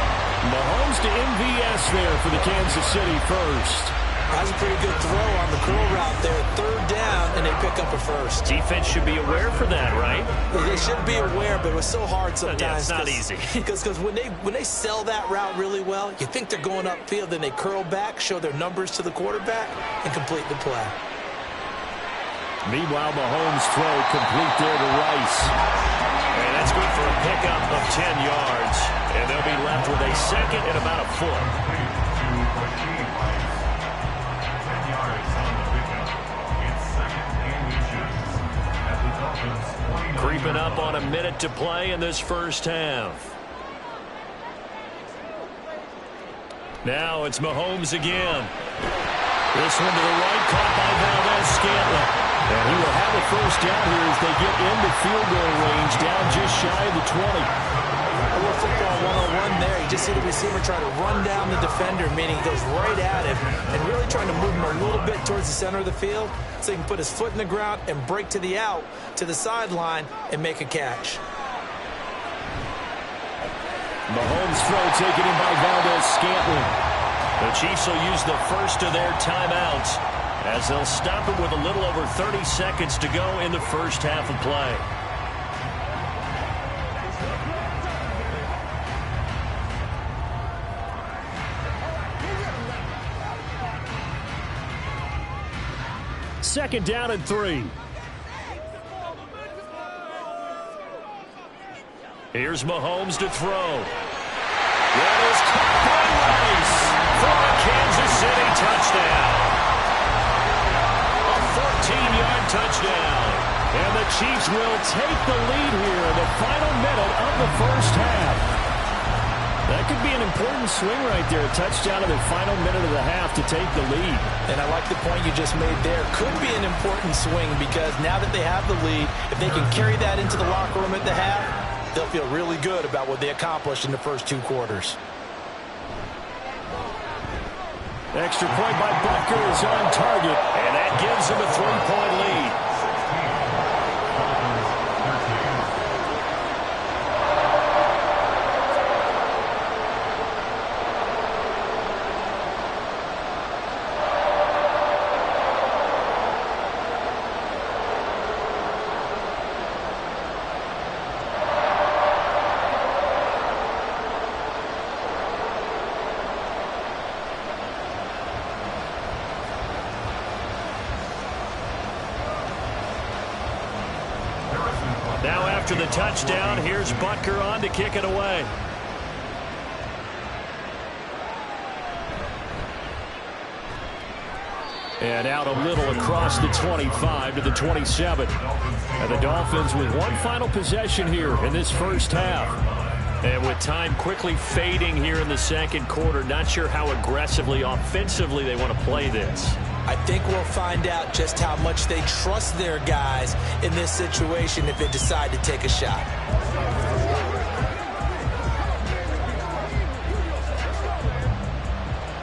D: Mahomes to MVS there for the Kansas City first.
C: That's a pretty good throw on the curl route there. 3rd down, and they pick up a first.
D: Defense should be aware for that, right?
C: They should be aware, but it was so hard sometimes.
D: Yeah, it's not easy.
C: Because when they sell that route really well, you think they're going upfield, then they curl back, show their numbers to the quarterback, and complete the play.
D: Meanwhile, Mahomes' throw complete there to Rice. And that's good for a pickup of 10 yards. And they'll be left with a 2nd and about a foot.
E: 10 yards on the pickup. It's 2nd and inches at the Dolphins.
D: Creeping up on a minute to play in this first half. Now it's Mahomes again. This one to the right, caught by Valdez-Scantling. And he will have a first down here as they get into field goal range, down just shy of the 20.
C: A little football 101 there. You just see the receiver try to run down the defender, meaning he goes right at him, and really trying to move him a little bit towards the center of the field so he can put his foot in the ground and break to the out, to the sideline, and make a catch.
D: Mahomes' throw taken in by Valdez-Scantling. The Chiefs will use the first of their timeouts as they'll stop it with a little over 30 seconds to go in the first half of play. Second down and 3. Here's Mahomes to throw. That is caught by Rice for a Kansas City touchdown. A 14-yard touchdown. And the Chiefs will take the lead here in the final minute of the first half. That could be an important swing right there. A touchdown in the final minute of the half to take the lead.
C: And I like the point you just made there. Could be an important swing because now that they have the lead, if they can carry that into the locker room at the half, they'll feel really good about what they accomplished in the first 2 quarters.
D: Extra point by Butker is on target, and that gives him a 3-point lead. Now after the touchdown, here's Butker on to kick it away. And out a little across the 25 to the 27. And the Dolphins with one final possession here in this first half. And with time quickly fading here in the second quarter, not sure how aggressively, offensively they want to play this.
C: I think we'll find out just how much they trust their guys in this situation if they decide to take a shot.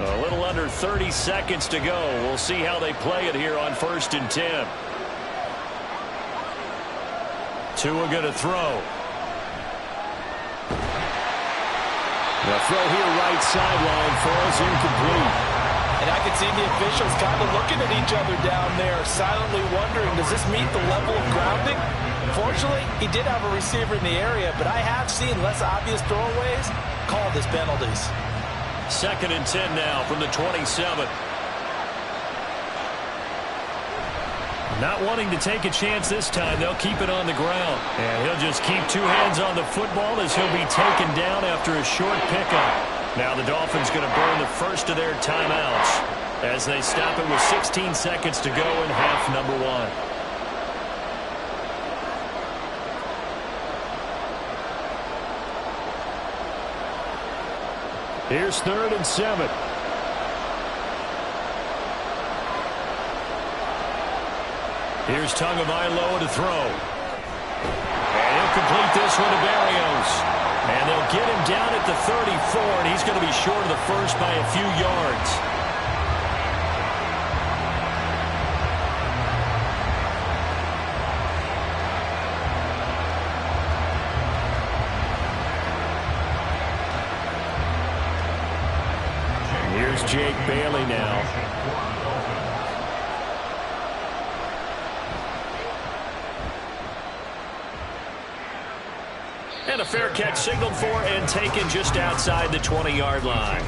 D: A little under 30 seconds to go. We'll see how they play it here on 1st and 10. Tua going to throw.
B: The throw here right sideline falls incomplete.
C: And I can see the officials kind of looking at each other down there, silently wondering, does this meet the level of grounding? Fortunately, he did have a receiver in the area, but I have seen less obvious throwaways called as penalties.
D: 2nd and 10 now from the 27. Not wanting to take a chance this time. They'll keep it on the ground. And he'll just keep 2 hands on the football as he'll be taken down after a short pickup. Now the Dolphins going to burn the first of their timeouts as they stop it with 16 seconds to go in half number 1.
B: Here's 3rd and 7.
D: Here's Tagovailoa to throw. And he'll complete this one to Barrios. And they'll get him down at the 34, and he's going to be short of the first by a few yards.
B: Here's Jake Bailey now.
D: And a fair catch signaled for and taken just outside the 20-yard line.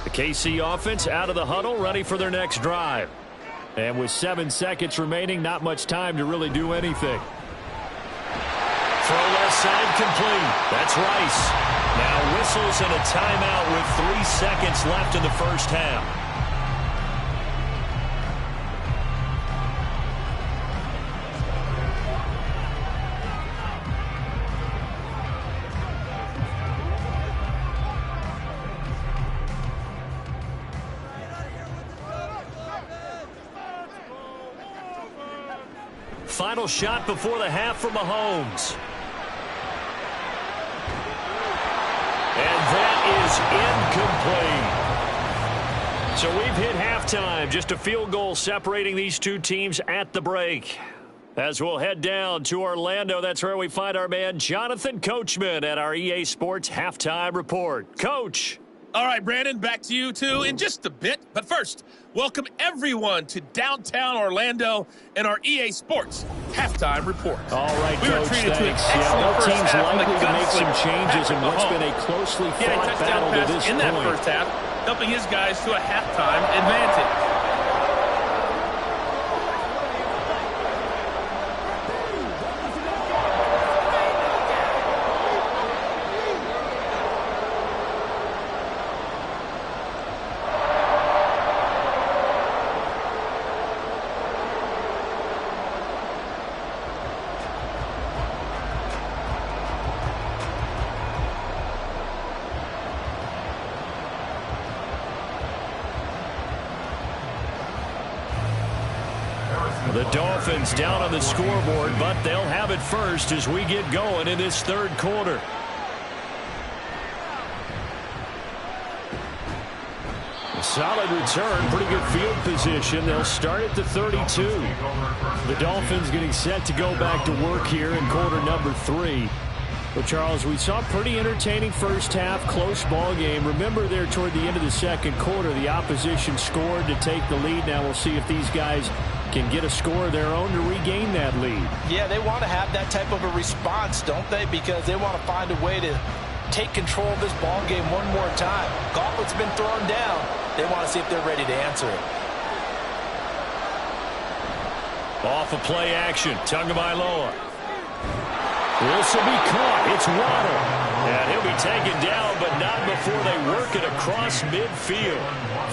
D: The KC offense out of the huddle, ready for their next drive.
B: And with 7 seconds remaining, not much time to really do anything.
D: Throw left side complete. That's Rice. Now whistles and a timeout with 3 seconds left in the first half. Final shot before the half for Mahomes. And that is incomplete. So we've hit halftime. Just a field goal separating these two teams at the break. As we'll head down to Orlando, that's where we find our man Jonathan Coachman at our EA Sports Halftime Report. Coach.
G: All right, Brandon, back to you, too, in just a bit. But first, welcome everyone to downtown Orlando and our EA Sports Halftime Report.
B: All right,
G: we
B: Coach,
G: were treated to an
B: thanks.
G: excellent
B: Both
G: first
B: teams
G: half
B: likely to make some changes in what's
G: Mahomes.
B: been a closely
G: He had a
B: fought
G: touchdown
B: battle to
G: pass
B: this
G: in that
B: point.
G: first half, helping his guys to a halftime advantage.
D: The Dolphins down on the scoreboard, but they'll have it first as we get going in this third quarter. A solid return, pretty good field position. They'll start at the 32. The Dolphins getting set to go back to work here in quarter number 3. Well, Charles, we saw a pretty entertaining first half, close ball game. Remember there toward the end of the second quarter, the opposition scored to take the lead. Now we'll see if these guys can get a score of their own to regain that lead.
C: Yeah, they want to have that type of a response, don't they? Because they want to find a way to take control of this ball game one more time. Gauntlet's been thrown down. They want to see if they're ready to answer it.
D: Off of play action, Tagovailoa. This will be caught. It's Waddle. And He'll be taken down, but not before they work it across midfield.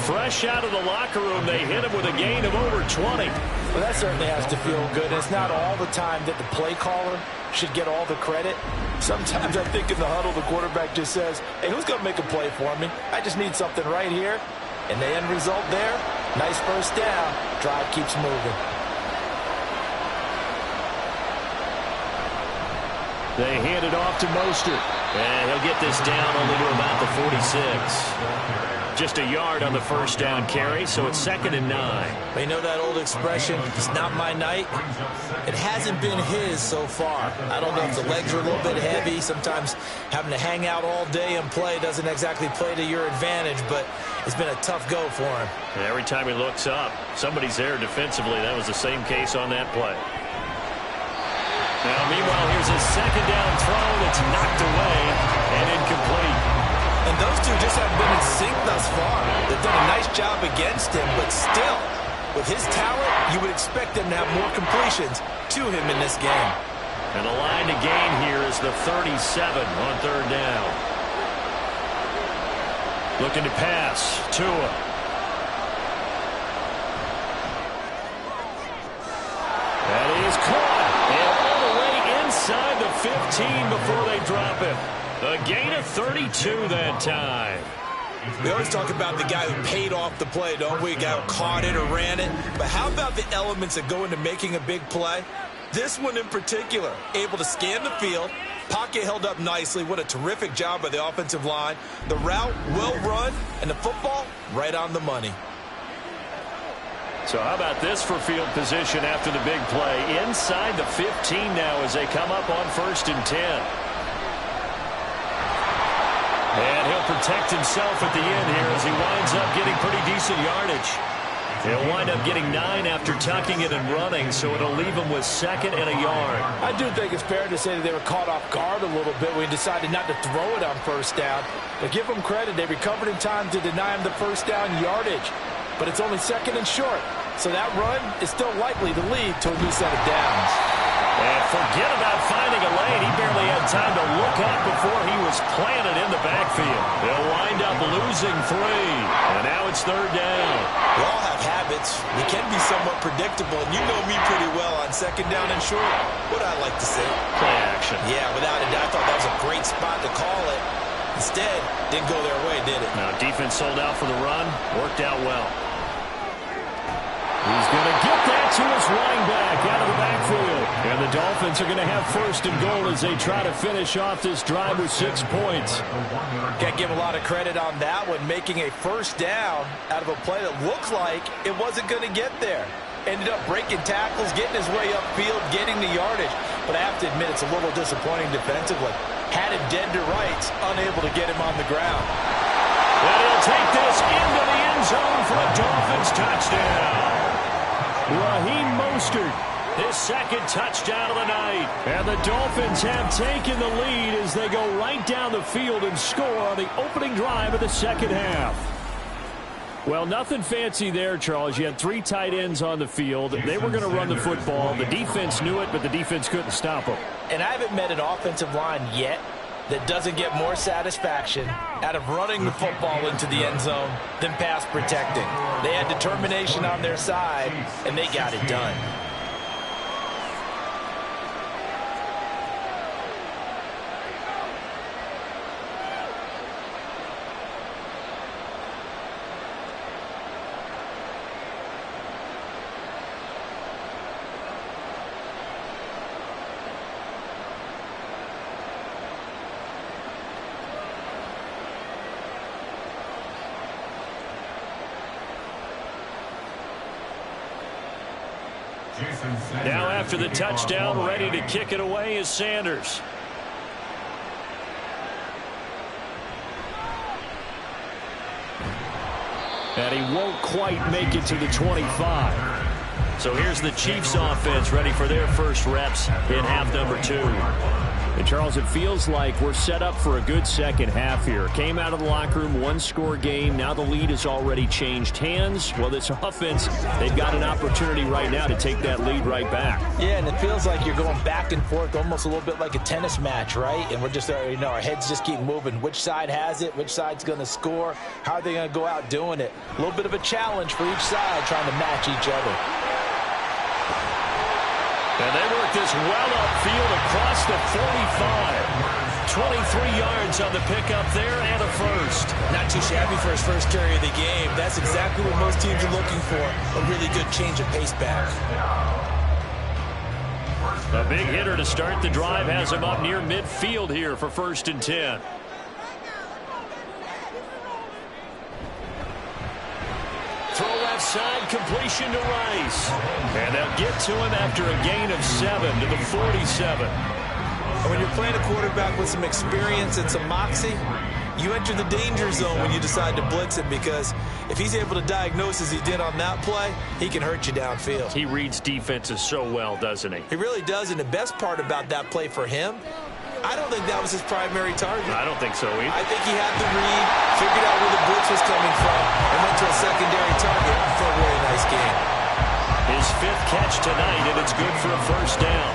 D: Fresh out of the locker room, they hit him with a gain of over 20.
C: Well, that certainly has to feel good. It's not all the time that the play caller should get all the credit. Sometimes I think in the huddle, the quarterback just says, hey, who's going to make a play for me? I just need something right here. And the end result there, nice first down. Drive keeps moving.
B: They hand it off to Mostert.
D: And he'll get this down only to about the 46. Just a yard on the first down carry, so it's 2nd and 9.
C: You know that old expression, it's not my night? It hasn't been his so far. I don't know if the legs are a little bit heavy. Sometimes having to hang out all day and play doesn't exactly play to your advantage, but it's been a tough go for him.
D: And every time he looks up, somebody's there defensively. That was the same case on that play. Now, meanwhile, here's a 2nd down throw that's knocked away and incomplete.
C: And those two just haven't been in sync thus far. They've done a nice job against him, but still, with his talent, you would expect them to have more completions to him in this game.
D: And the line to gain here is the 37 on 3rd down. Looking to pass. Tua. That is caught. And all the way inside the 15 before they drop it. A gain of 32 that time.
C: We always talk about the guy who paid off the play, don't we? A guy who caught it or ran it. But how about the elements that go into making a big play? This one in particular, able to scan the field, pocket held up nicely. What a terrific job by the offensive line. The route, well run, and the football, right on the money.
D: So how about this for field position after the big play? Inside the 15 now as they come up on 1st and 10. And he'll protect himself at the end here as he winds up getting pretty decent yardage. He'll wind up getting 9 after tucking it and running, so it'll leave him with 2nd and a yard.
C: I do think it's fair to say that they were caught off guard a little bit when he decided not to throw it on 1st down. But give them credit, they recovered in time to deny him the 1st down yardage. But it's only 2nd and short, so that run is still likely to lead to a new set of downs.
D: And forget about finding a lane. He barely had time to look up before he was planted in the backfield. They'll wind up losing 3. And now it's 3rd down.
C: We all have habits. We can be somewhat predictable, and you know me pretty well on 2nd down and short. What I like to say?
D: Play action.
C: Yeah, without a doubt. I thought that was a great spot to call it. Instead, didn't go their way, did it?
D: Now, defense sold out for the run. Worked out well.
B: He's going to get that to his running back out of the backfield. And the Dolphins are going to have 1st and goal as they try to finish off this drive with 6 points.
C: Can't give a lot of credit on that one, making a 1st down out of a play that looked like it wasn't going to get there. Ended up breaking tackles, getting his way upfield, getting the yardage. But I have to admit, it's a little disappointing defensively. Had him dead to rights, unable to get him on the ground.
D: And he'll take this into the end zone for a Dolphins touchdown.
B: Raheem Mostert,
D: His 2nd touchdown of the night.
B: and the Dolphins have taken the lead as they go right down the field and score on the opening drive of the 2nd half. Well, nothing fancy there, Charles. You had 3 tight ends on the field. They were going to run the football. The defense knew it, but the defense couldn't stop them.
C: And I haven't met an offensive line yet that doesn't get more satisfaction out of running the football into the end zone than pass protecting. They had determination on their side, and they got it done.
D: Now after the touchdown, ready to kick it away is Sanders.
B: And he won't quite make it to the 25.
D: So here's the Chiefs offense ready for their first reps in half number 2.
B: And Charles, it feels like we're set up for a good second half here. Came out of the locker room, one-score game. Now the lead has already changed hands. Well, this offense, they've got an opportunity right now to take that lead right back.
C: Yeah, and it feels like you're going back and forth, almost a little bit like a tennis match, right? And we're just, our heads just keep moving. Which side has it? Which side's going to score? How are they going to go out doing it? A little bit of a challenge for each side, trying to match each other.
B: And they work this well upfield across the 45. 23 yards on the pickup there and a first.
C: Not too shabby for his first carry of the game. That's exactly what most teams are looking for, a really good change of pace back.
B: A big hitter to start the drive has him up near midfield here for 1st and 10. Throw left side, completion to Rice. And they'll get to him after a gain of 7 to the 47.
C: And when you're playing a quarterback with some experience and some moxie, you enter the danger zone when you decide to blitz him, because if he's able to diagnose as he did on that play, he can hurt you downfield.
B: He reads defenses so well, doesn't he?
C: He really does, and the best part about that play for him, I don't think that was his primary target.
B: I don't think so either.
C: I think he had the read, figured out where the blitz was coming from, and went to a secondary target for a really nice game.
B: His 5th catch tonight, and it's good for a first down.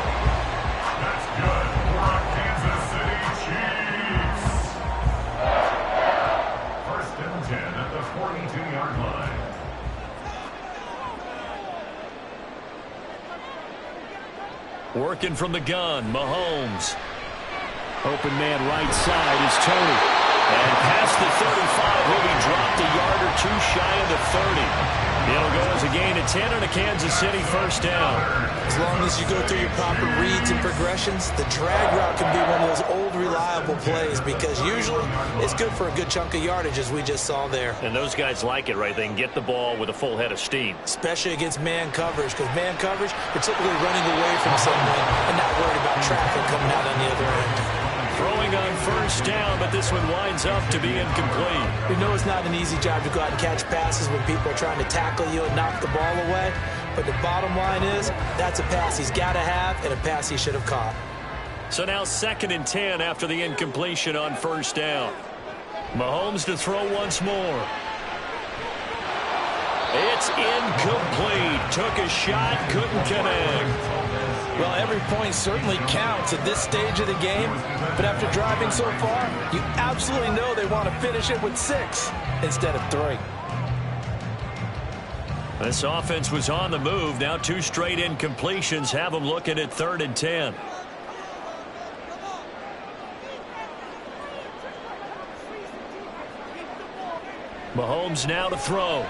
E: That's good for Kansas City Chiefs. 1st and 10 at the 42-yard line.
B: Working from the gun, Mahomes. Open man right side is Tony. And past the 35, will be dropped a yard or two shy of the 30. It'll go as a gain of 10 and a Kansas City first down.
C: As long as you go through your proper reads and progressions, the drag route can be one of those old reliable plays, because usually it's good for a good chunk of yardage, as we just saw there.
B: And those guys like it, right? They can get the ball with a full head of steam.
C: Especially against man coverage, because man coverage, you're typically running away from someone and not worried about traffic coming out on the other end.
B: Throwing on first down, but this one winds up to be incomplete.
C: We know it's not an easy job to go out and catch passes when people are trying to tackle you and knock the ball away. But the bottom line is, that's a pass he's got to have and a pass he should have caught.
B: So now 2nd and 10 after the incompletion on first down. Mahomes to throw once more. It's incomplete. Took a shot, couldn't connect.
C: Well, every point certainly counts at this stage of the game, but after driving so far, you absolutely know they want to finish it with 6 instead of 3.
B: This offense was on the move. Now 2 straight incompletions have them looking at 3rd and 10. Mahomes now to throw.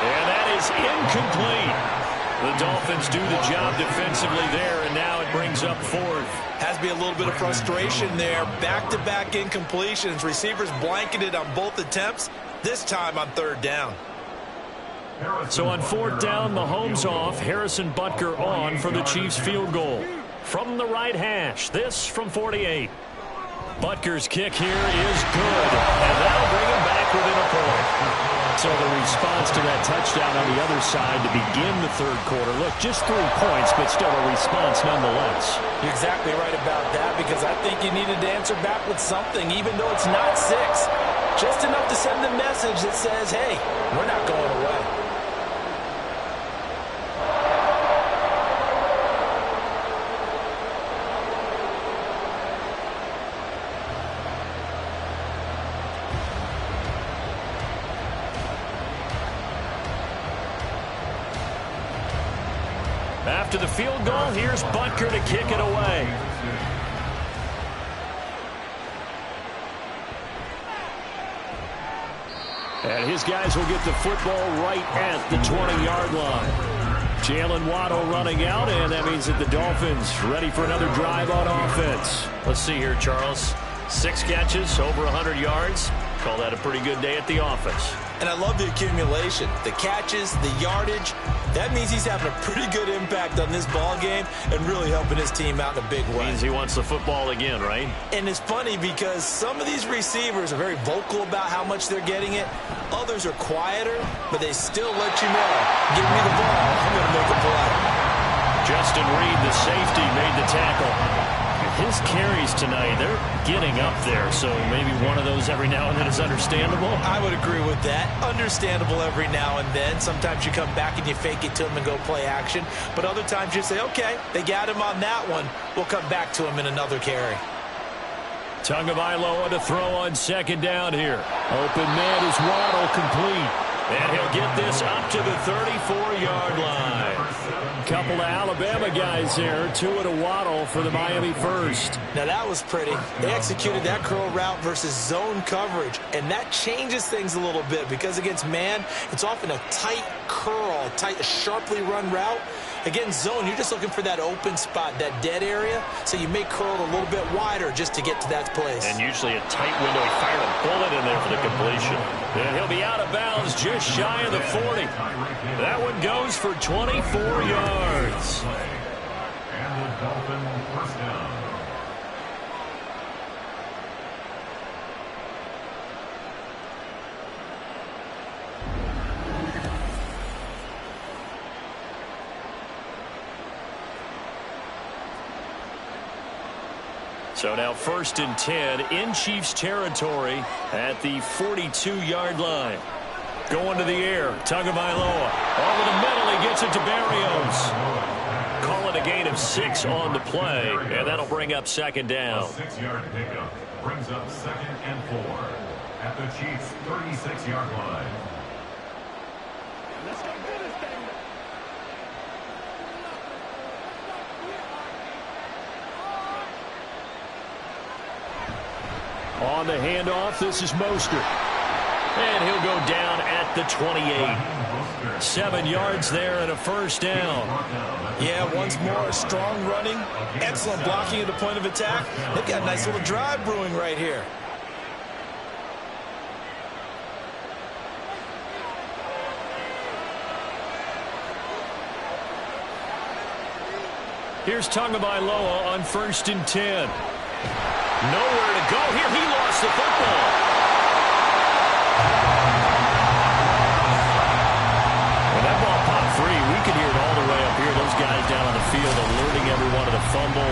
B: And that is incomplete. The Dolphins do the job defensively there, and now it brings up 4th.
C: Has to be a little bit of frustration there. Back-to-back incompletions. Receivers blanketed on both attempts, this time on 3rd down.
B: So on 4th down, Mahomes off, Harrison Butker on for the Chiefs field goal. From the right hash, this from 48. Butker's kick here is good, and that'll bring him back within a point. So the response to that touchdown on the other side to begin the 3rd quarter. Look, just 3 points, but still a response nonetheless.
C: You're exactly right about that, because I think you needed to answer back with something, even though it's not 6. Just enough to send a message that says, hey, we're not going away.
B: After the field goal, here's Butker to kick it away. And his guys will get the football right at the 20-yard line. Jalen Waddle running out, and that means that the Dolphins ready for another drive on offense. Let's see here, Charles. 6 catches, over 100 yards. Call that a pretty good day at the office.
C: And I love the accumulation, the catches, the yardage. That means he's having a pretty good impact on this ball game and really helping his team out in a big way.
B: Means he wants the football again, right?
C: And it's funny because some of these receivers are very vocal about how much they're getting it. Others are quieter, but they still let you know, give me the ball, I'm going to make a play.
B: Justin Reed, the safety, made the tackle.
D: his carries tonight, they're getting up there, so maybe one of those every now and then is understandable.
C: I would agree with that. Understandable every now and then. Sometimes you come back and you fake it to him and go play action, but other times you say, okay, they got him on that one. We'll come back to him in another carry.
D: Tagovailoa to throw on second down here. Open man is Waddle, complete. And he'll get this up to the 34-yard line. Couple of Alabama guys there, Tua to Waddle for the Miami first.
C: Now that was pretty. They executed that curl route versus zone coverage, and that changes things a little bit because against man, it's often a tight curl, a sharply run route. Against zone, you're just looking for that open spot, that dead area, so you may curl it a little bit wider just to get to that place.
D: And usually a tight window. He fired a bullet in there for the completion. And he'll be out of bounds just shy of the 40. That one goes for 24 yards.
E: And the Dolphin first down.
D: So now 1st and 10 in Chiefs territory at the 42-yard line. Going to the air, Tagovailoa. Over the middle, he gets it to Barrios. Call it a gain of 6 on the play, and that'll bring up second down.
E: A 6-yard pickup brings up 2nd and 4 at the Chiefs' 36-yard line.
D: On the handoff, this is Mostert. And he'll go down at the 28. 7 yards there and a first down.
C: Yeah, once more, strong running, excellent blocking at the point of attack. They've got a nice little drive brewing right here.
D: Here's Tagovailoa on 1st and 10. Nowhere to go here. He lost the football. When that ball popped free, we could hear it all the way up here. Those guys down on the field alerting everyone of the fumble.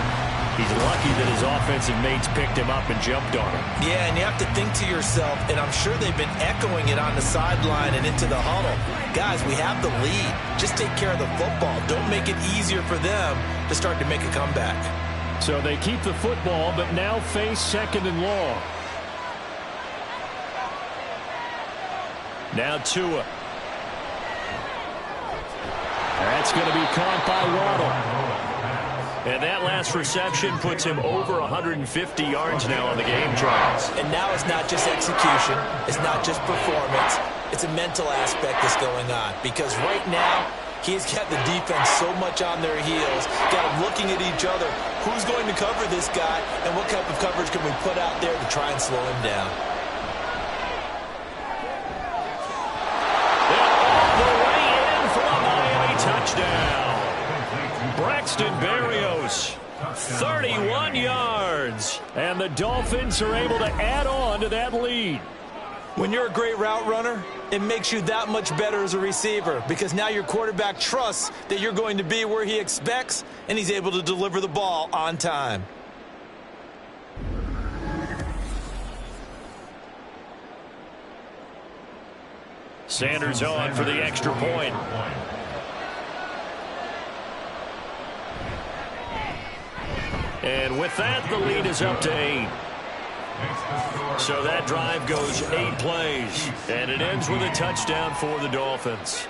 D: He's lucky that his offensive mates picked him up and jumped on him.
C: Yeah, and you have to think to yourself, and I'm sure they've been echoing it on the sideline and into the huddle. Guys, we have the lead. Just take care of the football. Don't make it easier for them to start to make a comeback.
B: So they keep the football, but now face 2nd and long.
D: Now Tua.
B: That's going to be caught by Waddle.
D: And that last reception puts him over 150 yards now on the game, Charles.
C: And now it's not just execution. It's not just performance. It's a mental aspect that's going on. Because right now, he's got the defense so much on their heels, got them looking at each other. Who's going to cover this guy, and what type of coverage can we put out there to try and slow him down?
D: And all the way in for a Miami touchdown. Braxton Berrios, 31 yards.
B: And the Dolphins are able to add on to that lead.
C: When you're a great route runner, it makes you that much better as a receiver because now your quarterback trusts that you're going to be where he expects, and he's able to deliver the ball on time.
D: Sanders on for the extra point. And with that, the lead is up to 8. So that drive goes 8 plays, and it ends with a touchdown for the Dolphins.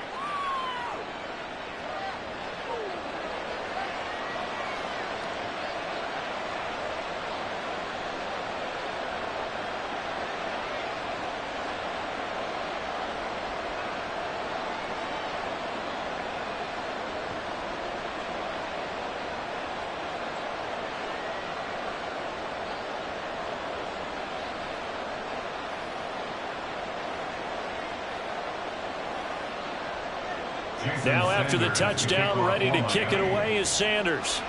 D: Now after the touchdown, ready to kick it away is Sanders.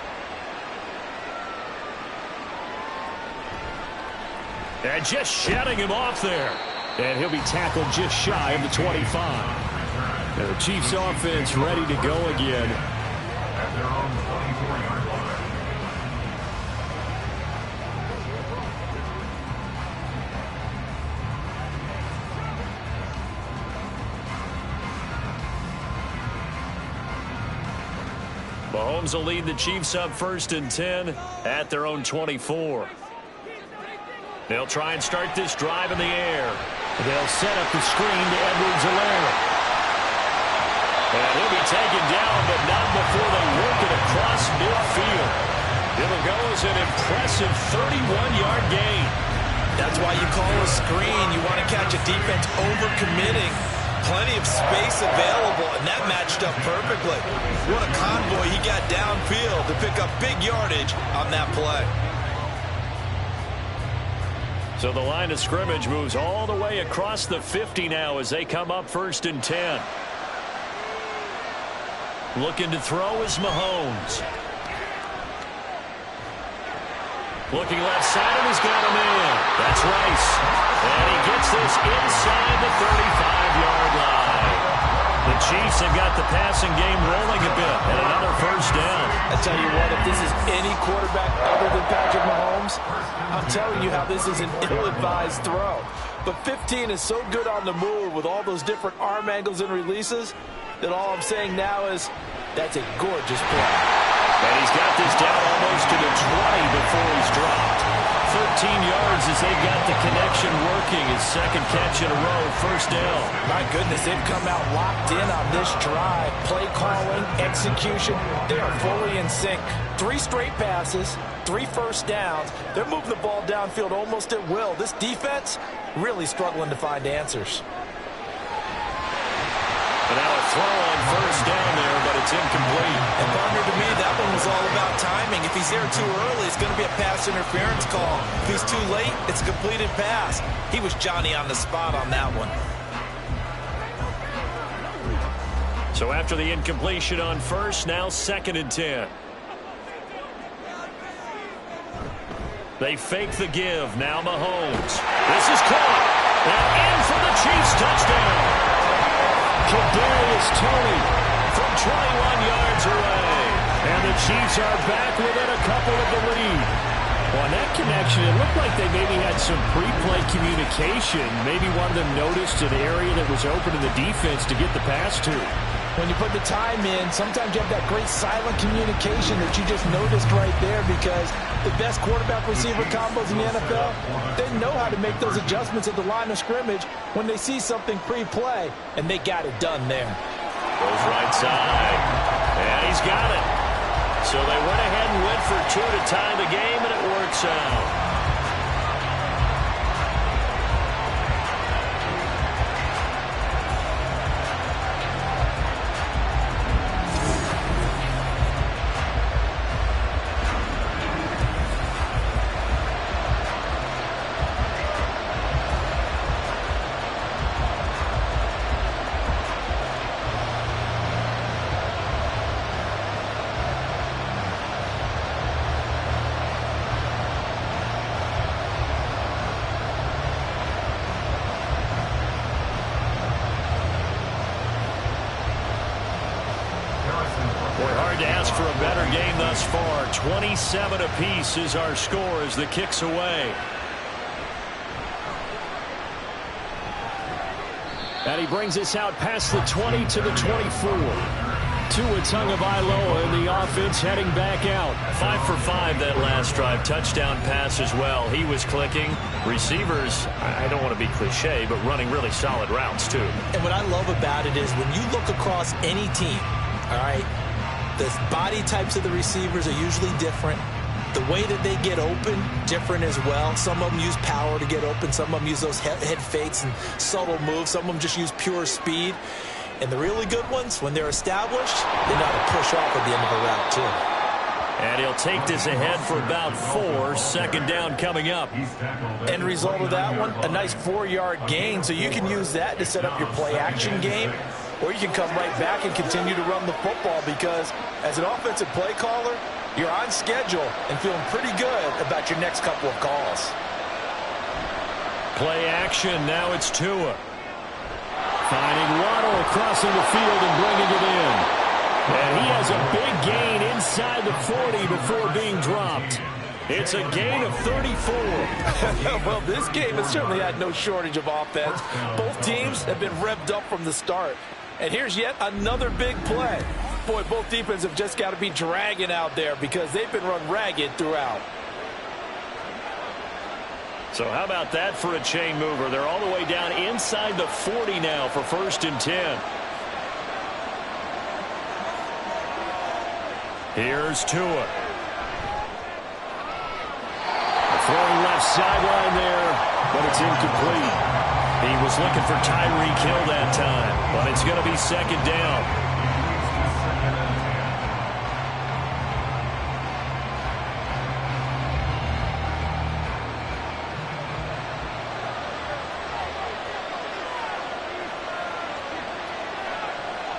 D: And just shutting him off there.
B: And he'll be tackled just shy of the 25. And the Chiefs offense ready to go again.
E: At their own 24-yard line.
D: Mahomes will lead the Chiefs up 1st and 10 at their own 24. They'll try and start this drive in the air.
B: They'll set up the screen to Edwards-Helaire.
D: And he'll be taken down, but not before they work it across midfield. It'll go as an impressive 31-yard gain.
C: That's why you call a screen. You want to catch a defense overcommitting. Plenty of space available, and that matched up perfectly. What a convoy he got downfield to pick up big yardage on that play.
D: So the line of scrimmage moves all the way across the 50 now as they come up 1st and 10. Looking to throw is Mahomes. Looking left side, and he's got him in. That's Rice. And he gets this inside the 35-yard line. The Chiefs have got the passing game rolling a bit, and another 1st down.
C: I tell you what, if this is any quarterback other than Patrick Mahomes, I'm telling you how this is an ill-advised throw. But 15 is so good on the move with all those different arm angles and releases that all I'm saying now is that's a gorgeous play.
D: And he's got this down almost to the 20 before he's dropped. 13 yards as they've got the connection working. His 2nd catch in a row, 1st down.
C: My goodness, they've come out locked in on this drive. Play calling, execution, they are fully in sync. 3 straight passes, 3 1st downs. They're moving the ball downfield almost at will. This defense really struggling to find answers.
D: And now a throw on 1st down there, but it's incomplete.
C: And partner, to me, that one was all about timing. If he's there too early, it's going to be a pass interference call. If he's too late, it's a completed pass. He was Johnny on the spot on that one.
D: So after the incompletion on 1st, now 2nd and 10. They fake the give. Now Mahomes. This is caught. And in for the Chiefs touchdown.
B: Kadarius Toney
D: from 21 yards away.
B: And the Chiefs are back within a couple of the lead. Well, on that connection, it looked like they maybe had some pre-play communication. Maybe one of them noticed an area that was open in the defense to get the pass to.
C: When you put the time in, sometimes you have that great silent communication that you just noticed right there, because the best quarterback-receiver combos in the NFL, they know how to make those adjustments at the line of scrimmage when they see something pre-play, and they got it done there.
D: Goes right side, and he's got it. So they went ahead and went for 2 to tie the game, and it works out. To ask for a better game thus far. 27 apiece is our score as the kick's away.
B: And he brings us out past the 20 to the 24. Tua Tagovailoa and the offense heading back out.
D: 5 for 5 that last drive. Touchdown pass as well. He was clicking. Receivers, I don't want to be cliche, but running really solid routes too.
C: And what I love about it is when you look across any team, all right, the body types of the receivers are usually different. The way that they get open, different as well. Some of them use power to get open. Some of them use those head fakes and subtle moves. Some of them just use pure speed. And the really good ones, when they're established, they know how to push off at the end of a route, too.
D: And he'll take this ahead for about 4. 2nd down coming up.
C: End result of that one, a nice 4-yard gain. So you can use that to set up your play-action game. Or you can come right back and continue to run the football, because as an offensive play caller, you're on schedule and feeling pretty good about your next couple of calls.
D: Play action. Now it's Tua.
B: Finding Waddle crossing the field and bringing it in. And he has a big gain inside the 40 before being dropped.
D: It's a gain of 34.
C: Well, this game has certainly had no shortage of offense. Both teams have been revved up from the start. And here's yet another big play. point, both defenses have just got to be dragging out there because they've been run ragged throughout.
D: So how about that for a chain mover? They're all the way down inside the 40 now for 1st and 10. Here's Tua.
B: Throwing left sideline there, but it's incomplete.
D: He was looking for Tyreek Hill that time, but it's going to be 2nd down.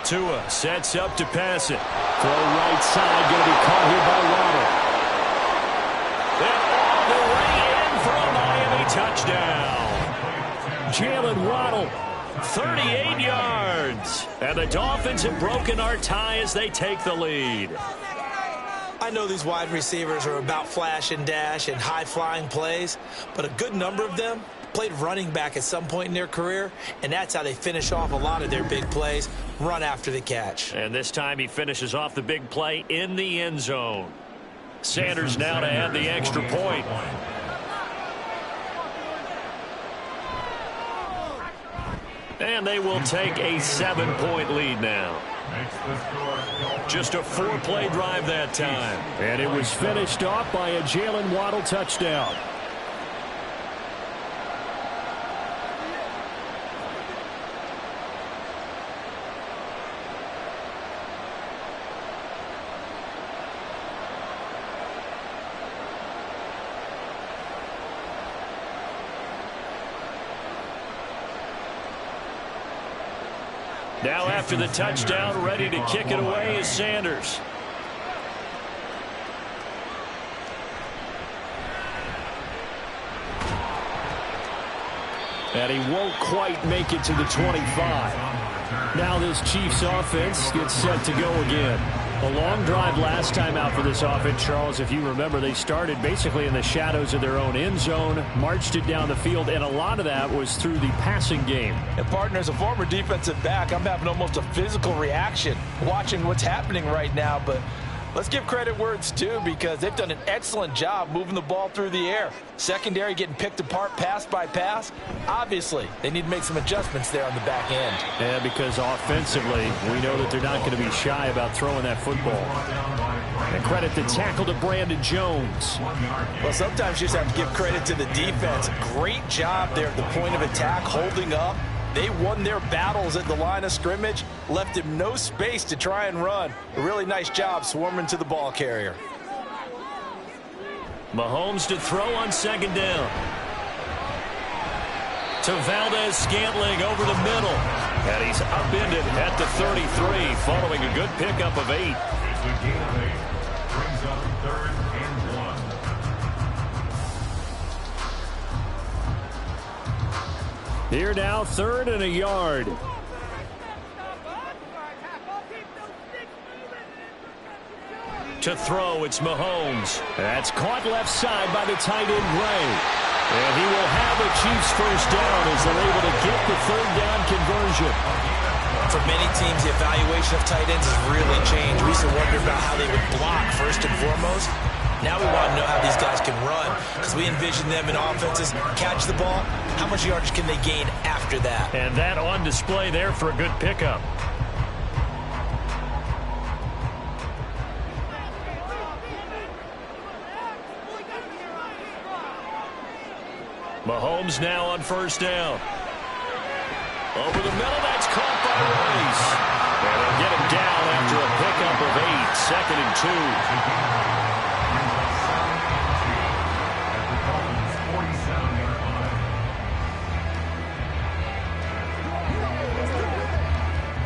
D: Tua sets up to pass it.
B: Throw right side, going to be caught here by Waddle.
D: And all the way in for a Miami touchdown. Jalen Waddle, 38 yards. And the Dolphins have broken our tie as they take the lead.
C: I know these wide receivers are about flash and dash and high-flying plays, but a good number of them played running back at some point in their career, and that's how they finish off a lot of their big plays, run after the catch.
D: And this time he finishes off the big play in the end zone. Sanders now to add the extra point. And they will take a 7-point lead now. Just a 4-play drive that time.
B: And it was finished off by a Jalen Waddle touchdown.
D: Now after the touchdown, ready to kick it away is Sanders.
B: And he won't quite make it to the 25. Now this Chiefs offense gets set to go again. A long drive last time out for this offense, Charles. If you remember, they started basically in the shadows of their own end zone, marched it down the field, and a lot of that was through the passing game.
C: And partner, as a former defensive back, I'm having almost a physical reaction watching what's happening right now. But let's give credit where it's due because they've done an excellent job moving the ball through the air. Secondary getting picked apart pass by pass. Obviously, they need to make some adjustments there on the back end.
B: Yeah, because offensively, we know that they're not going to be shy about throwing that football. And credit the tackle to Brandon Jones.
C: Well, sometimes you just have to give credit to the defense. Great job there at the point of attack, holding up. They won their battles at the line of scrimmage, left him no space to try and run. A really nice job swarming to the ball carrier.
D: Mahomes to throw on 2nd down. To Valdez-Scantling over the middle. And he's upended at the 33 following a good pickup of 8.
E: It's a gain of 8. Brings up 3rd and 1.
B: Here now, 3rd and a yard.
D: To throw, it's Mahomes.
B: That's caught left side by the tight end, Gray. And he will have the Chiefs 1st down as they're able to get the 3rd down conversion.
C: For many teams, the evaluation of tight ends has really changed. We used to wonder about how they would block first and foremost. Now we want to know how these guys can run because we envision them in offenses catch the ball. How much yardage can they gain after that?
D: And that on display there for a good pickup. Mahomes now on 1st down. Over the middle, that's caught by Rice. And they'll get him down after a pickup of 8, 2nd and 2.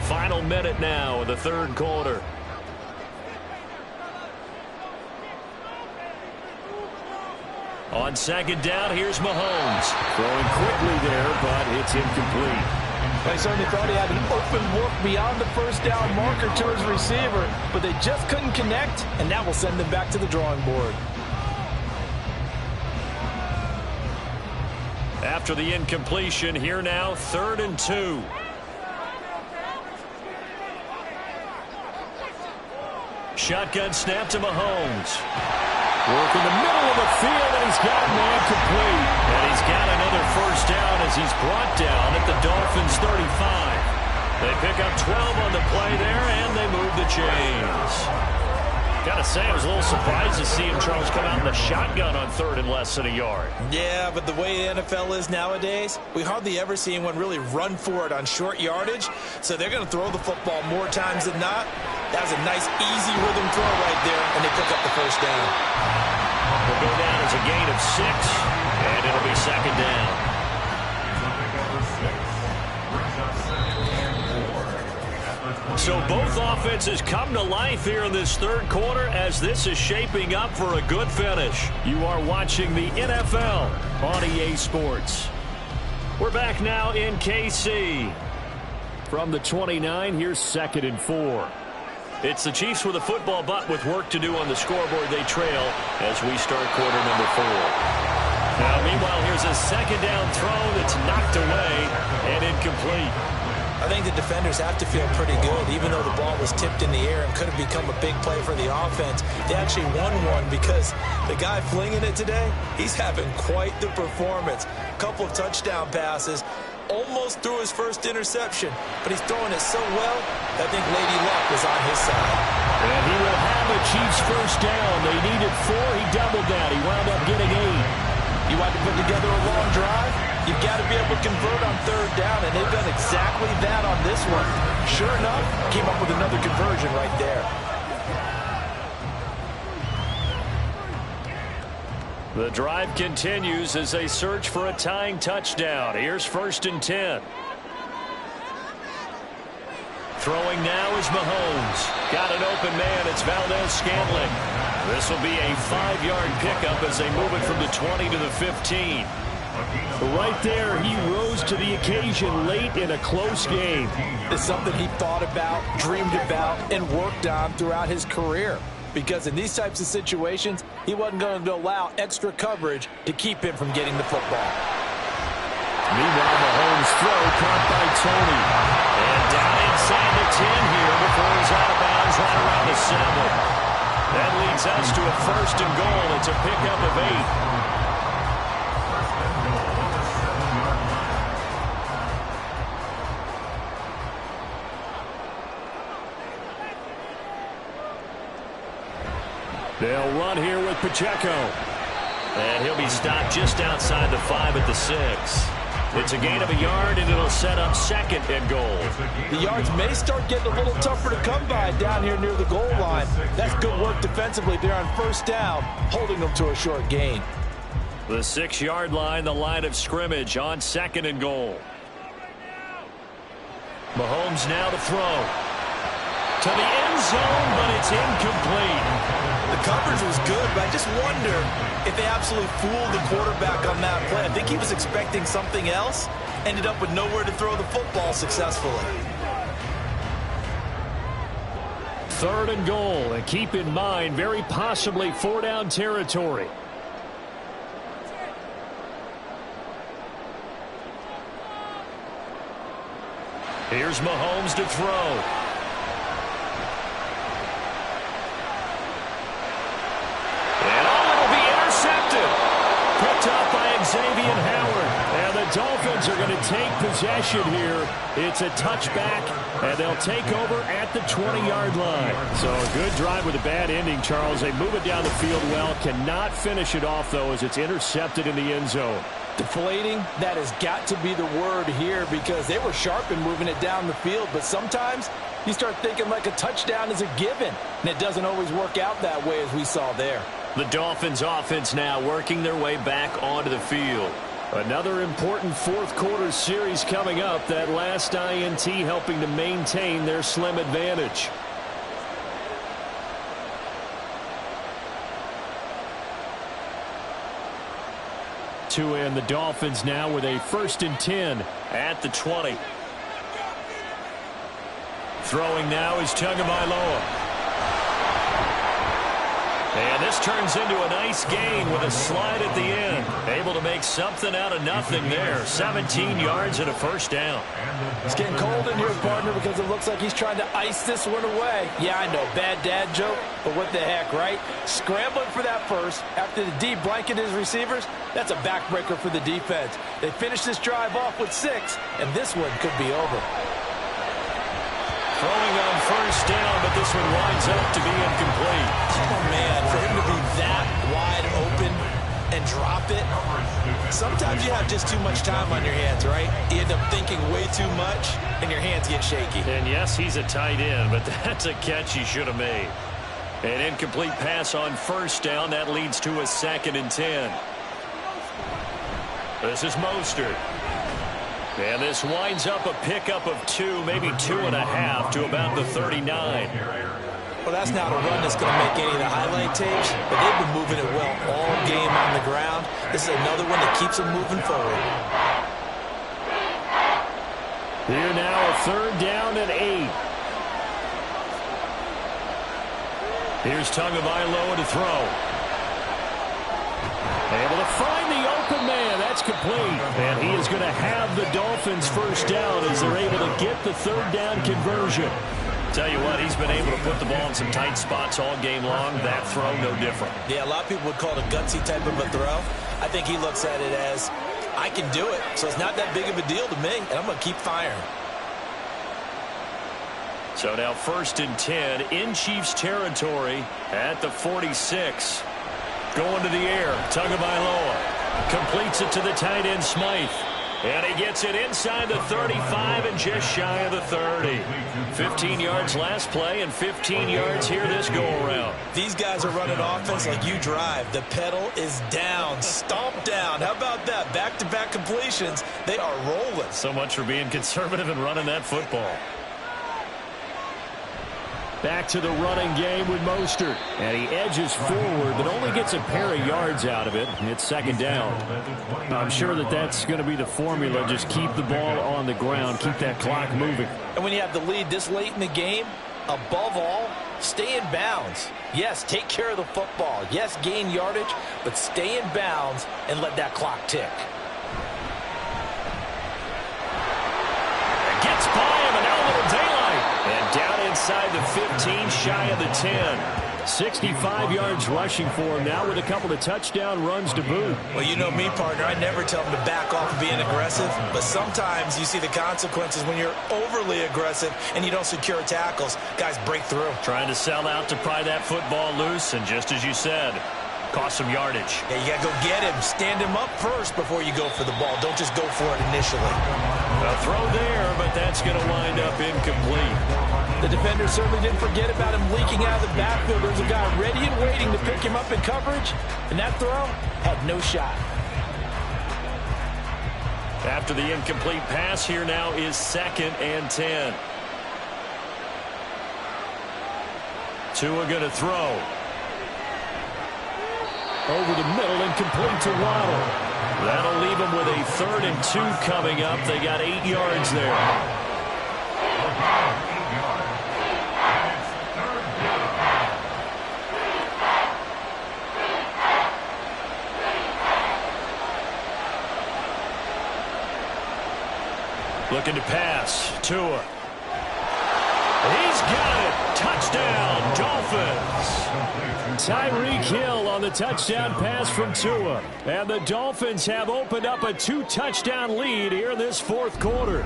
D: Final minute now in the 3rd quarter. On 2nd down, here's Mahomes.
B: Throwing quickly there, but it's incomplete.
C: They certainly thought he had an open look beyond the 1st down marker to his receiver, but they just couldn't connect, and that will send them back to the drawing board.
D: After the incompletion, here now, 3rd and 2. Shotgun snap to Mahomes.
B: Work in the middle of the field, and he's got a man complete.
D: And he's got another first down as he's brought down at the Dolphins' 35. They pick up 12 on the play there, and they move the chains. Gotta say, I was a little surprised to see him, Charles, come out in the shotgun on third and less than a yard.
C: Yeah, but the way the NFL is nowadays, we hardly ever see anyone really run for it on short yardage. So they're going to throw the football more times than not. That was a nice, easy rhythm throw right there, and they pick up the first down.
D: Will go down as a gain of 6, and it'll be second down. So both offenses come to life here in this third quarter as this is shaping up for a good finish.
B: You are watching the NFL on EA Sports.
D: We're back now in KC.
B: From the 29, here's 2nd and 4.
D: It's the Chiefs with a football, but with work to do on the scoreboard, they trail as we start quarter number 4. Now, meanwhile, here's a second down throw that's knocked away and incomplete.
C: I think the defenders have to feel pretty good, even though the ball was tipped in the air and could have become a big play for the offense. They actually won one because the guy flinging it today, he's having quite the performance. A couple of touchdown passes, almost threw his first interception, but he's throwing it so well, I think Lady Luck was on his side.
B: And he will have a Chiefs first down. They needed 4. He doubled that. He wound up getting 8.
C: You want to put together a long drive? You've got to be able to convert on third down, and they've done exactly that on this one. Sure enough, came up with another conversion right there.
D: The drive continues as they search for a tying touchdown. Here's 1st and 10. Throwing now is Mahomes. Got an open man. It's Valdez-Scantling. This will be a 5-yard pickup as they move it from the 20 to the 15.
B: Right there, he rose to the occasion late in a close game.
C: It's something he thought about, dreamed about, and worked on throughout his career. Because in these types of situations, he wasn't going to allow extra coverage to keep him from getting the football.
B: Meanwhile, Mahomes' throw caught by Tony.
D: And down inside the 10 here before he's out of bounds right around the 7. That leads us to a 1st and goal. It's a pickup of 8.
B: They'll run here with Pacheco.
D: And he'll be stopped just outside the 5 at the 6. It's a gain of a yard, and it'll set up 2nd and goal.
C: The yards may start getting a little tougher to come by down here near the goal line. That's good work defensively there on first down, holding them to a short gain.
D: The 6-yard line, the line of scrimmage on 2nd and goal. Mahomes now to throw. To the end zone, but it's incomplete.
C: The coverage was good, but I just wonder if they absolutely fooled the quarterback on that play. I think he was expecting something else, ended up with nowhere to throw the football successfully.
B: 3rd and goal, and keep in mind, very possibly 4-down territory.
D: Here's Mahomes to throw.
B: Picked up by Xavier Howard. And the Dolphins are going to take possession here. It's a touchback, and they'll take over at the 20-yard line. So a good drive with a bad ending, Charles. They move it down the field well. Cannot finish it off, though, as it's intercepted in the end zone.
C: Deflating, that has got to be the word here because they were sharp in moving it down the field. But sometimes you start thinking like a touchdown is a given, and it doesn't always work out that way as we saw there.
D: The Dolphins offense now working their way back onto the field.
B: Another important 4th quarter series coming up. That last INT helping to maintain their slim advantage. To end the Dolphins now with a 1st and 10
D: at the 20. Throwing now is Tagovailoa. And this turns into a nice gain with a slide at the end. Able to make something out of nothing there. 17 yards and a first down.
C: It's getting cold in here, partner, because it looks like he's trying to ice this one away. Yeah, I know, bad dad joke, but what the heck, right? Scrambling for that first after the D blanketed his receivers, that's a backbreaker for the defense. They finished this drive off with 6, and this one could be over.
D: Throwing on first down, but this one winds up to be incomplete.
C: Oh, man, for him to be that wide open and drop it, sometimes you have just too much time on your hands, right? You end up thinking way too much, and your hands get shaky.
D: And yes, he's a tight end, but that's a catch he should have made. An incomplete pass on first down. That leads to a 2nd and 10. This is Mostert. And this winds up a pickup of 2, maybe 2.5 to about the 39.
C: Well, that's not a run that's going to make any of the highlight tapes, but they've been moving it well all game on the ground. This is another one that keeps them moving forward.
B: Here now a 3rd down and 8.
D: Here's Tagovailoa to throw.
B: Able to find the open man. That's complete. And he is going to have the Dolphins first down as they're able to get the 3rd down conversion.
D: Tell you what, he's been able to put the ball in some tight spots all game long. That throw, no different.
C: Yeah, a lot of people would call it a gutsy type of a throw. I think he looks at it as, I can do it, so it's not that big of a deal to me, and I'm going to keep firing.
D: So now 1st and 10 in Chiefs territory at the 46. Going to the air, Tagovailoa completes it to the tight end Smythe. And he gets it inside the 35 and just shy of the 30. 15 yards last play and 15 yards here this go-around.
C: These guys are running offense like you drive. The pedal is down, stomped down. How about that? Back-to-back completions. They are rolling.
D: So much for being conservative and running that football.
B: Back to the running game with Mostert. And he edges forward, but only gets a pair of yards out of it. It's 2nd down. I'm sure that that's going to be the formula. Just keep the ball on the ground. Keep that clock moving.
C: And when you have the lead this late in the game, above all, stay in bounds. Yes, take care of the football. Yes, gain yardage, but stay in bounds and let that clock tick.
D: Gets by him, and now a little daylight. And down inside the 15, shy of the 10.
B: 65 yards rushing for him now with a couple of touchdown runs to boot.
C: Well, you know me, partner. I never tell him to back off of being aggressive, but sometimes you see the consequences when you're overly aggressive and you don't secure tackles. Guys break through.
D: Trying to sell out to pry that football loose, and just as you said, cost some yardage.
C: Yeah, you got to go get him. Stand him up first before you go for the ball. Don't just go for it initially.
D: A throw there, but that's going to wind up incomplete.
C: The defender certainly didn't forget about him leaking out of the backfield. There's a guy ready and waiting to pick him up in coverage, and that throw had no shot.
D: After the incomplete pass, here now is 2nd and 10. Tua going to throw.
B: Over the middle and complete to Waddle.
D: That'll leave him with a 3rd and 2 coming up. They got 8 yards there. Looking to pass. Tua. He's got it. Touchdown, Dolphins.
B: Tyreek Hill on the touchdown pass from Tua. And the Dolphins have opened up a 2-touchdown lead here in this 4th quarter.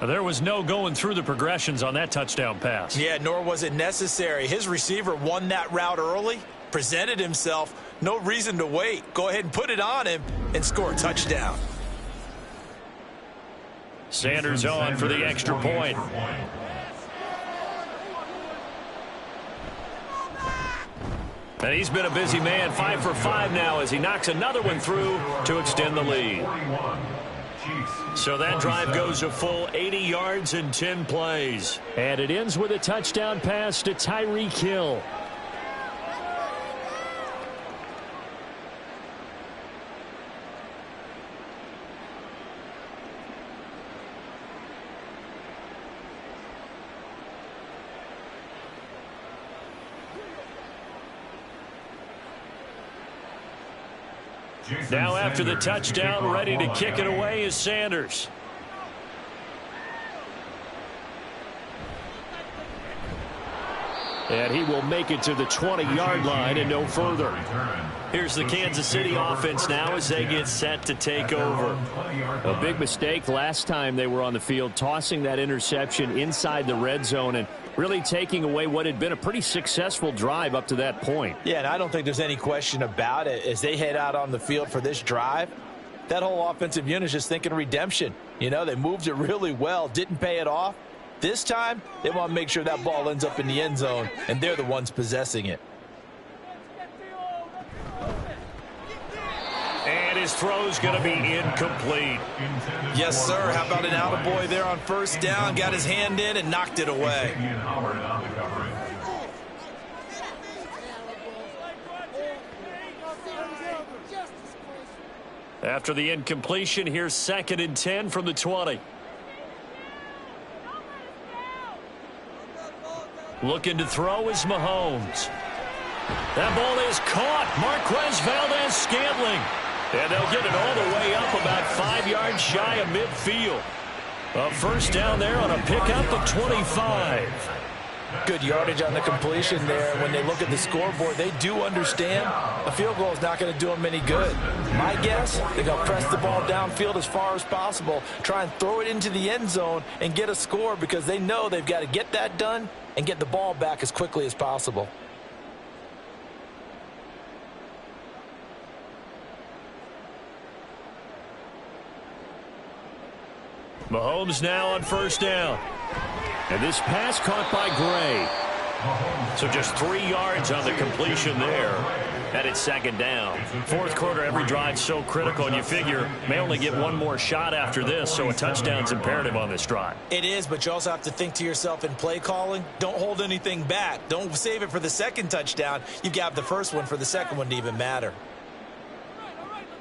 D: There was no going through the progressions on that touchdown pass.
C: Yeah, nor was it necessary. His receiver won that route early, presented himself. No reason to wait. Go ahead and put it on him and score a touchdown.
D: Sanders on for the extra point. And he's been a busy man, 5 for 5 now as he knocks another one through to extend the lead. So that drive goes a full 80 yards in 10 plays.
B: And it ends with a touchdown pass to Tyreek Hill.
D: Now after the touchdown, ready to kick it away is Sanders.
B: And he will make it to the 20-yard line and no further.
D: Here's the Kansas City offense now as they get set to take over.
B: A big mistake last time they were on the field, tossing that interception inside the red zone and really taking away what had been a pretty successful drive up to that point.
C: Yeah, and I don't think there's any question about it. As they head out on the field for this drive, that whole offensive unit is just thinking redemption. You know, they moved it really well, didn't pay it off. This time, they want to make sure that ball ends up in the end zone, and they're the ones possessing it.
D: And his throw's going to be incomplete.
C: Yes, sir. How about an attaboy there on first down? Got his hand in and knocked it away.
D: After the incompletion, here's 2nd and 10 from the 20. Looking to throw is Mahomes. That ball is caught. Marquez Valdez-Scantling. And they'll get it all the way up about 5 yards shy of midfield. A first down there on a pickup of 25.
C: Good yardage on the completion there. When they look at the scoreboard, they do understand a field goal is not going to do them any good. My guess, they're going to press the ball downfield as far as possible, try and throw it into the end zone and get a score because they know they've got to get that done and get the ball back as quickly as possible.
D: Mahomes now on first down.
B: And this pass caught by Gray.
D: So just 3 yards on the completion there. And it's 2nd down. Fourth quarter, every drive so critical, and you figure may only get one more shot after this, so a touchdown's imperative on this drive.
C: It is, but you also have to think to yourself in play calling, don't hold anything back. Don't save it for the second touchdown. You've got the first one for the second one to even matter.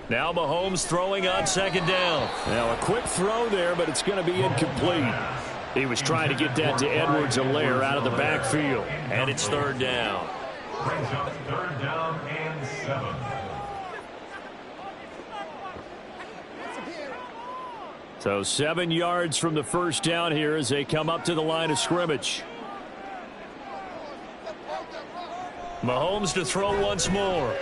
D: Now Mahomes throwing on 2nd down.
B: Now a quick throw there, but it's going to be incomplete. He was trying to get that to Edwards-Helaire out of the backfield.
D: And it's 3rd down.
E: Brings up 3rd down and 7.
B: So 7 yards from the first down here as they come up to the line of scrimmage.
D: Mahomes to throw once more.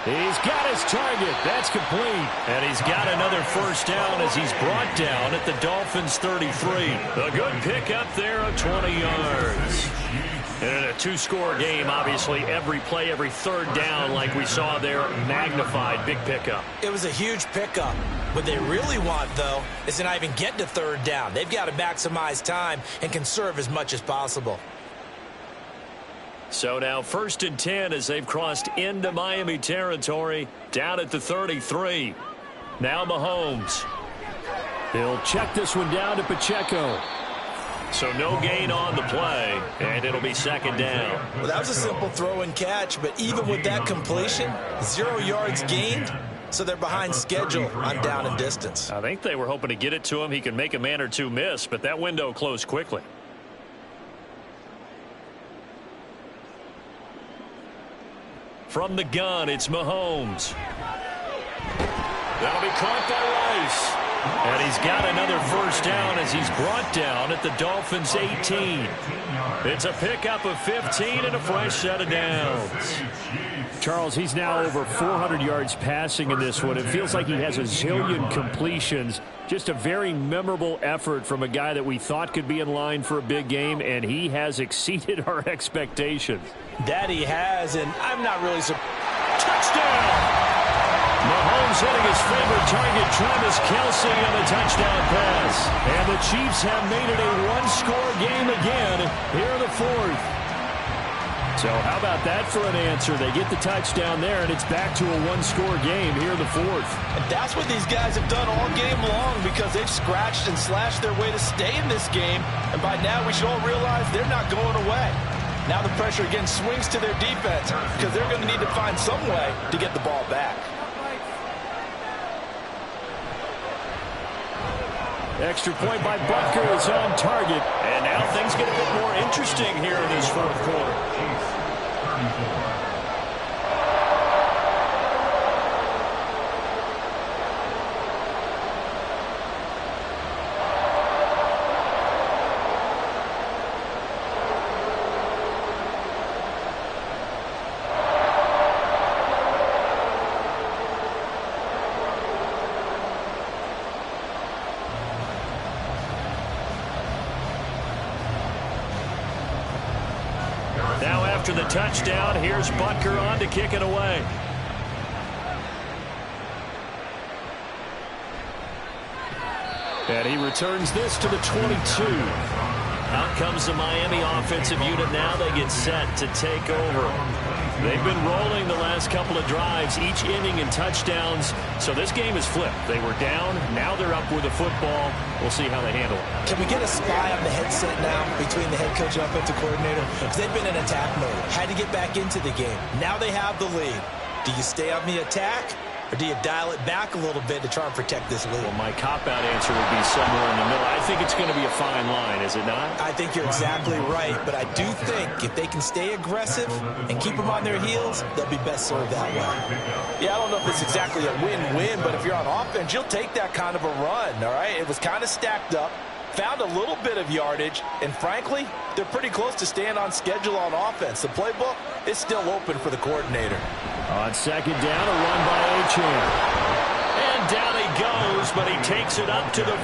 B: He's got his target. That's complete.
D: And he's got another first down as he's brought down at the Dolphins 33. A good pickup there of 20 yards. And in a two-score game, obviously, every play, every third down, like we saw there, magnified. Big pickup.
C: It was a huge pickup. What they really want, though, is to not even get to third down. They've got to maximize time and conserve as much as possible.
D: So now 1st and 10 as they've crossed into Miami territory, down at the 33. Now Mahomes.
B: He'll check this one down to Pacheco.
D: So no gain on the play, and it'll be 2nd down.
C: Well, that was a simple throw and catch, but even with that completion, 0 yards gained, so they're behind schedule on down and distance.
D: I think they were hoping to get it to him. He could make a man or two miss, but that window closed quickly. From the gun, it's Mahomes. That'll be caught by Rice. And he's got another first down as he's brought down at the Dolphins 18. It's a pickup of 15 and a fresh set of downs.
B: Charles, he's now over 400 yards passing in this one. It feels like he has a zillion completions. Just a very memorable effort from a guy that we thought could be in line for a big game, and he has exceeded our expectations.
C: That he has, and I'm not really surprised.
D: Touchdown! Mahomes hitting his favorite target, Travis Kelce, on the touchdown pass.
B: And the Chiefs have made it a one-score game again here in the fourth. So how about that for an answer? They get the touchdown there, and it's back to a one-score game here in the fourth.
C: And that's what these guys have done all game long because they've scratched and slashed their way to stay in this game. And by now we should all realize they're not going away. Now the pressure again swings to their defense because they're going to need to find some way to get the ball back.
B: Extra point by Butker is on target.
D: And now things get a bit more interesting here in this fourth quarter. After the touchdown, here's Butker on to kick it away. And he returns this to the 22. Out comes the Miami offensive unit now. They get set to take over. They've been rolling the last couple of drives, each inning in touchdowns. So this game is flipped. They were down. Now they're up with the football. We'll see how they handle it.
C: Can we get a spy on the headset now between the head coach and offensive coordinator? Because they've been in attack mode. Had to get back into the game. Now they have the lead. Do you stay on the attack? Or do you dial it back a little bit to try and protect this lead?
D: Well, my cop-out answer would be somewhere in the middle. I think it's going to be a fine line, is it not?
C: I think you're exactly right, but I do think if they can stay aggressive and keep them on their heels, they'll be best served that way. Yeah, I don't know if it's exactly a win-win, but if you're on offense, you'll take that kind of a run, all right? It was kind of stacked up, found a little bit of yardage, and frankly, they're pretty close to staying on schedule on offense. The playbook is still open for the coordinator.
B: On second down, a run by Achane.
D: And down he goes, but he takes it up to the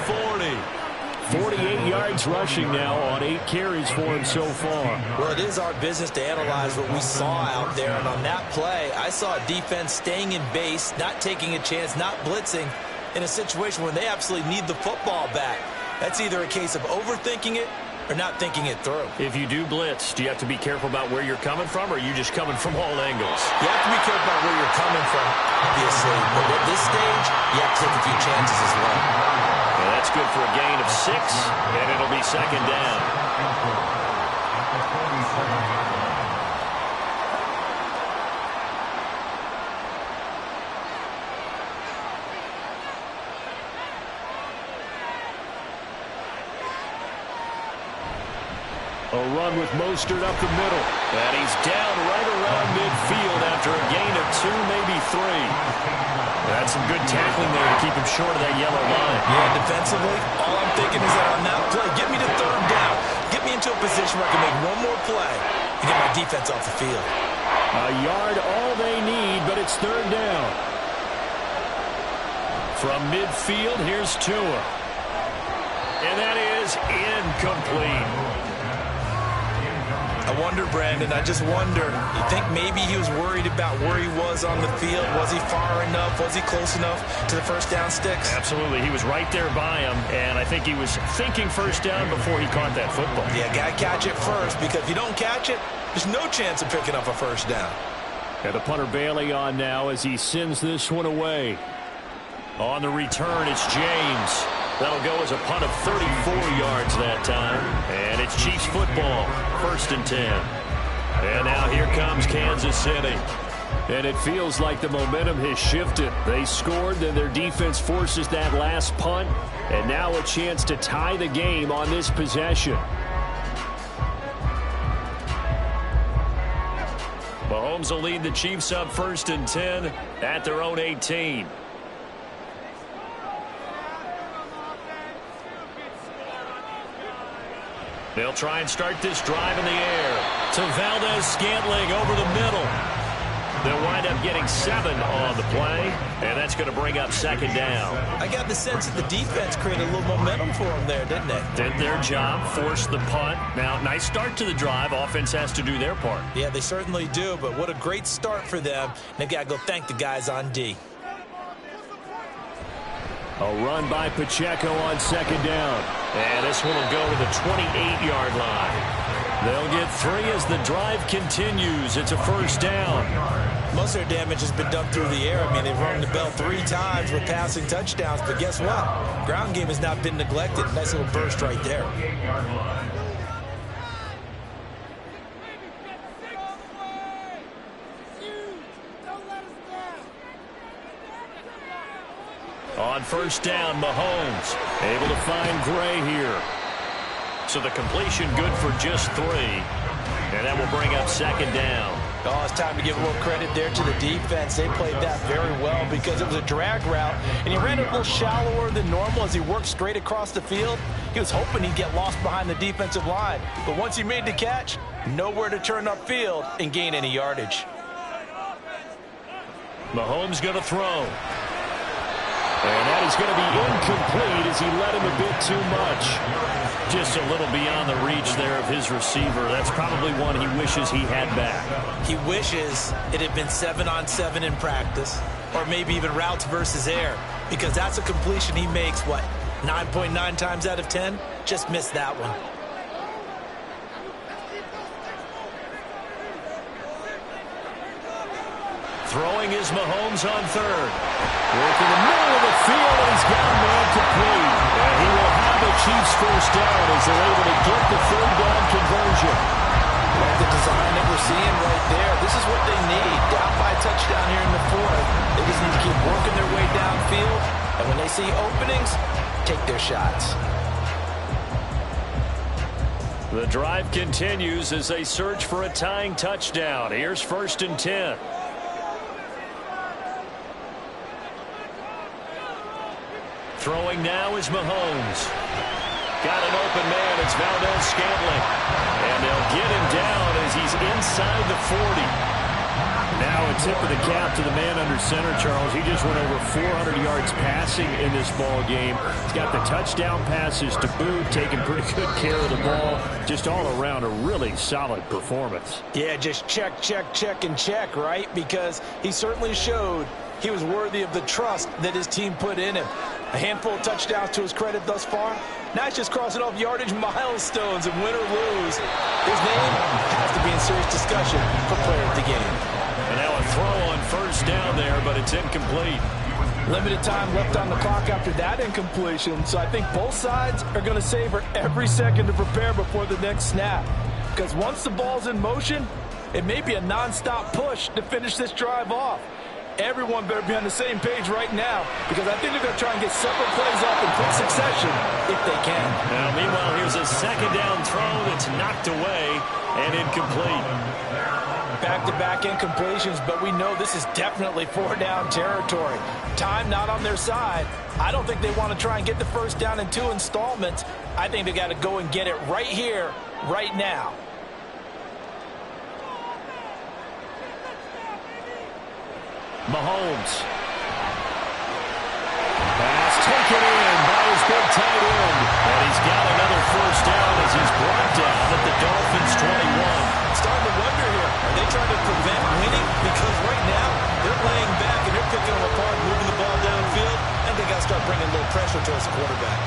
D: 40.
B: 48 yards rushing now on 8 carries for him so far.
C: Well, it is our business to analyze what we saw out there, and on that play, I saw a defense staying in base, not taking a chance, not blitzing, in a situation where they absolutely need the football back. That's either a case of overthinking it or not thinking it through.
D: If you do blitz, do you have to be careful about where you're coming from, or are you just coming from all angles?
C: You have to be careful about where you're coming from, obviously. But at this stage, you have to take a few chances as well.
D: And that's good for a gain of 6, and it'll be second down.
B: A run with Mostert up the middle.
D: And he's down right around midfield after a gain of 2, maybe 3. That's some good tackling there to keep him short of that yellow line.
C: Yeah, defensively, all I'm thinking is that on that play, get me to third down. Get me into a position where I can make one more play and get my defense off the field.
B: A yard all they need, but it's third down.
D: From midfield, here's Tua. And that is incomplete.
C: I wonder, Brandon, I just wonder, you think maybe he was worried about where he was on the field? Was he far enough? Was he close enough to the first down sticks?
D: Absolutely. He was right there by him, and I think he was thinking first down before he caught that football.
C: Yeah, got to catch it first, because if you don't catch it, there's no chance of picking up a first down.
B: And the punter Bailey on now as he sends this one away.
D: On the return, it's James. That'll go as a punt of 34 yards that time. And it's Chiefs football, 1st and 10. And now here comes Kansas City.
B: And it feels like the momentum has shifted. They scored, then their defense forces that last punt. And now a chance to tie the game on this possession.
D: Mahomes will lead the Chiefs up 1st and 10 at their own 18. They'll try and start this drive in the air to Valdez-Scantling over the middle. They'll wind up getting 7 on the play, and that's going to bring up second down.
C: I got the sense that the defense created a little momentum for them there, didn't they?
D: Did their job, forced the punt. Now, nice start to the drive. Offense has to do their part.
C: Yeah, they certainly do, but what a great start for them. They've got to go thank the guys on D.
B: A run by Pacheco on second down.
D: And this one will go to the 28-yard line. They'll get 3 as the drive continues. It's a first down.
C: Most of their damage has been done through the air. I mean, they've rung the bell 3 times with passing touchdowns, but guess what? Ground game has not been neglected. Nice little burst right there.
D: On first down, Mahomes able to find Gray here. So the completion good for just 3. And that will bring up second down.
C: Oh, it's time to give a little credit there to the defense. They played that very well because it was a drag route, and he ran it a little shallower than normal as he worked straight across the field. He was hoping he'd get lost behind the defensive line, but once he made the catch, nowhere to turn upfield and gain any yardage.
D: Mahomes going to throw.
B: And that is going to be incomplete as he led him a bit too much.
D: Just a little beyond the reach there of his receiver. That's probably one he wishes he had back.
C: He wishes it had been 7-on-7 in practice, or maybe even routes versus air, because that's a completion he makes, 9.9 times out of 10? Just missed that one.
D: Throwing is Mahomes on third. Work in the middle of the field, and he's got a man complete. And he will have the Chiefs first down as they're able to get the third down conversion.
C: Like the design that we're seeing right there. This is what they need. Down by a touchdown here in the fourth. They just need to keep working their way downfield. And when they see openings, take their shots.
D: The drive continues as they search for a tying touchdown. Here's 1st and 10. Throwing now is Mahomes. Got an open man. It's Valdez-Scantling. And they'll get him down as he's inside the 40.
B: Now a tip of the cap to the man under center, Charles. He just went over 400 yards passing in this ball game. He's got the touchdown passes to boot, taking pretty good care of the ball. Just all around a really solid performance.
C: Yeah, just check, check, check, and check, right? Because he certainly showed he was worthy of the trust that his team put in him. A handful of touchdowns to his credit thus far. Now he's just crossing off yardage milestones, and win or lose, his name has to be in serious discussion for player of the game.
D: And now a throw on 1st down there, but it's incomplete.
C: Limited time left on the clock after that incompletion, so I think both sides are going to savor every second to prepare before the next snap. Because once the ball's in motion, it may be a non-stop push to finish this drive off. Everyone better be on the same page right now, because I think they're going to try and get several plays off in quick succession if they can.
D: Now, meanwhile, here's a 2nd down throw that's knocked away and incomplete.
C: Back-to-back incompletions, but we know this is definitely 4-down territory. Time not on their side. I don't think they want to try and get the 1st down in 2 installments. I think they got to go and get it right here, right now.
B: Mahomes. Pass taken in by his big tight end.
D: And he's got another 1st down as he's brought down at the Dolphins 21.
C: Starting to wonder here, are they trying to prevent winning? Because right now, they're laying back and they're picking them apart, moving the ball downfield, and they got to start bringing a little pressure towards the quarterback.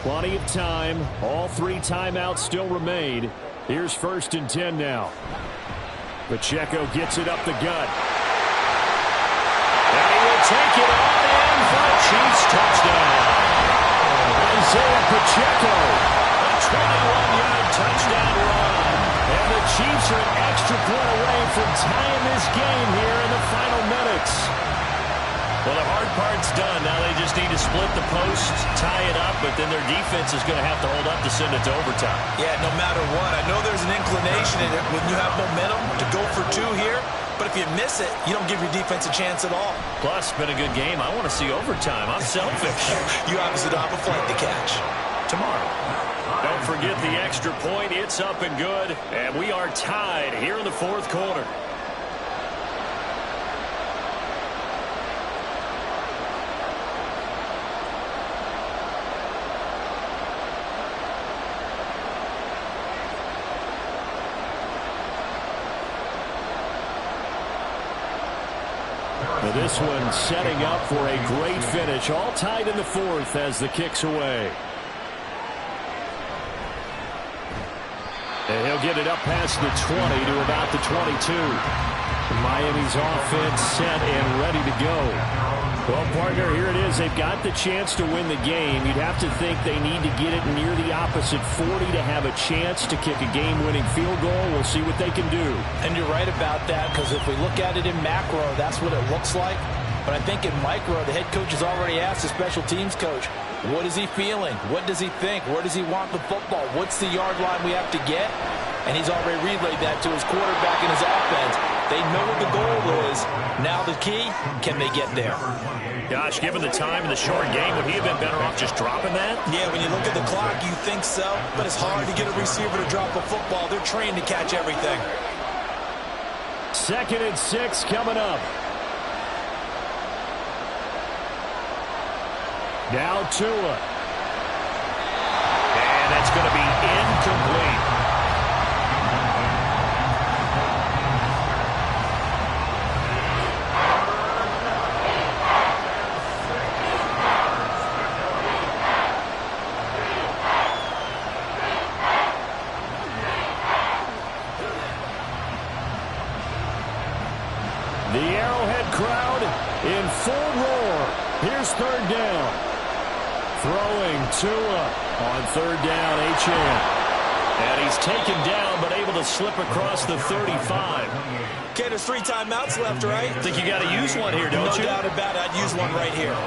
B: Plenty of time. All 3 timeouts still remain. Here's 1st and 10 now. Pacheco gets it up the gut.
D: And he will take it on in for a Chiefs touchdown.
B: Isaiah Pacheco.
D: A 21-yard touchdown run.
B: And the Chiefs are an extra point away from tying this game here in the final minutes.
D: Well, the hard part's done. Now they just need to split the posts, tie it up, but then their defense is going to have to hold up to send it to overtime.
C: Yeah, no matter what. I know there's an inclination in it when you have momentum to go for 2 here, but if you miss it, you don't give your defense a chance at all.
D: Plus, it's been a good game. I want to see overtime. I'm selfish.
C: You obviously don't have a flight to catch.
D: Tomorrow. Don't forget the extra point. It's up and good, and we are tied here in the 4th quarter.
B: This one setting up for a great finish. All tied in the 4th as the kick's away. And he'll get it up past the 20 to about the 22. Miami's offense set and ready to go. Well, partner, here it is. They've got the chance to win the game. You'd have to think they need to get it near the opposite 40 to have a chance to kick a game-winning field goal. We'll see what they can do.
C: And you're right about that, because if we look at it in macro, that's what it looks like. But I think in micro, the head coach has already asked the special teams coach, what is he feeling? What does he think? Where does he want the football? What's the yard line we have to get? and he's already relayed that to his quarterback and his offense. They know what the goal is. Now the key, can they get there?
D: Gosh, given the time in the short game, would he have been better off just dropping that?
C: Yeah, when you look at the clock, you think so, but it's hard to get a receiver to drop a football. They're trained to catch everything.
B: 2nd and 6 coming up. Now Tua.
D: And that's going to be incomplete.
B: The Arrowhead crowd in full roar. Here's 3rd down. Throwing Tua on 3rd down, Achane.
D: And he's taken down, but able to slip across the 35.
C: Okay, there's 3 timeouts left, right?
D: I think you got to use one here, don't you?
C: No doubt about it. I'd use one right here.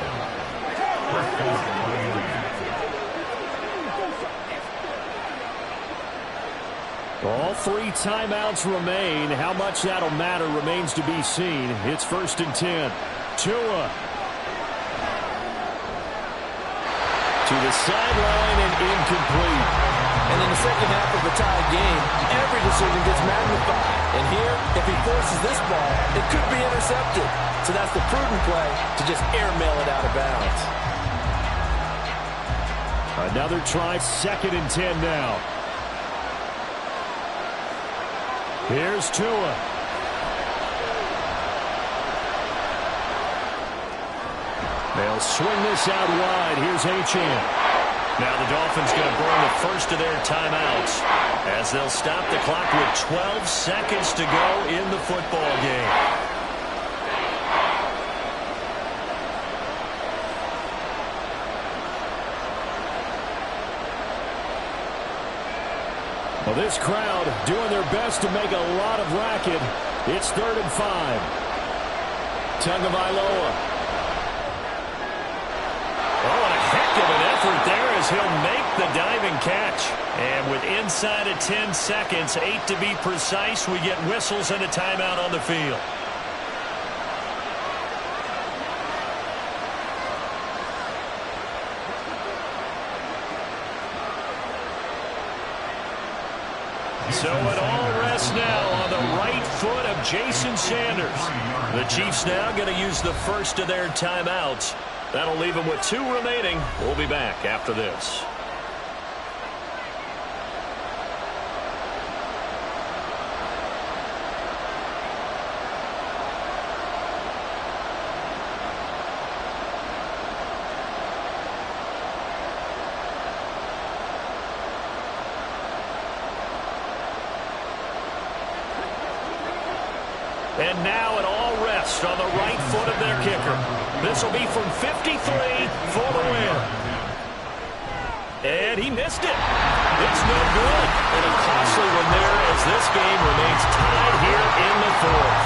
B: All 3 timeouts remain. How much that'll matter remains to be seen. It's 1st and 10. Tua. To the sideline and incomplete.
C: And in the second half of a tied game, every decision gets magnified. And here, if he forces this ball, it could be intercepted. So that's the prudent play to just airmail it out of bounds.
B: Another try, 2nd and 10 now. Here's Tua. They'll swing this out wide. Here's Achane.
D: Now the Dolphins going to burn the first of their timeouts as they'll stop the clock with 12 seconds to go in the football game.
B: Well, this crowd doing their best to make a lot of racket. It's 3rd and 5. Tagovailoa.
D: Oh, and a heck of an effort there as he'll make the diving catch. And with inside of 10 seconds, 8 to be precise, we get whistles and a timeout on the field. So it all rests now on the right foot of Jason Sanders. The Chiefs now going to use the first of their timeouts. That'll leave them with 2 remaining. We'll be back after this. And now it all rests on the right foot of their kicker. This will be from 53 for the win. And he missed it. It's no good. And a costly one there as this game remains tied here in the 4th.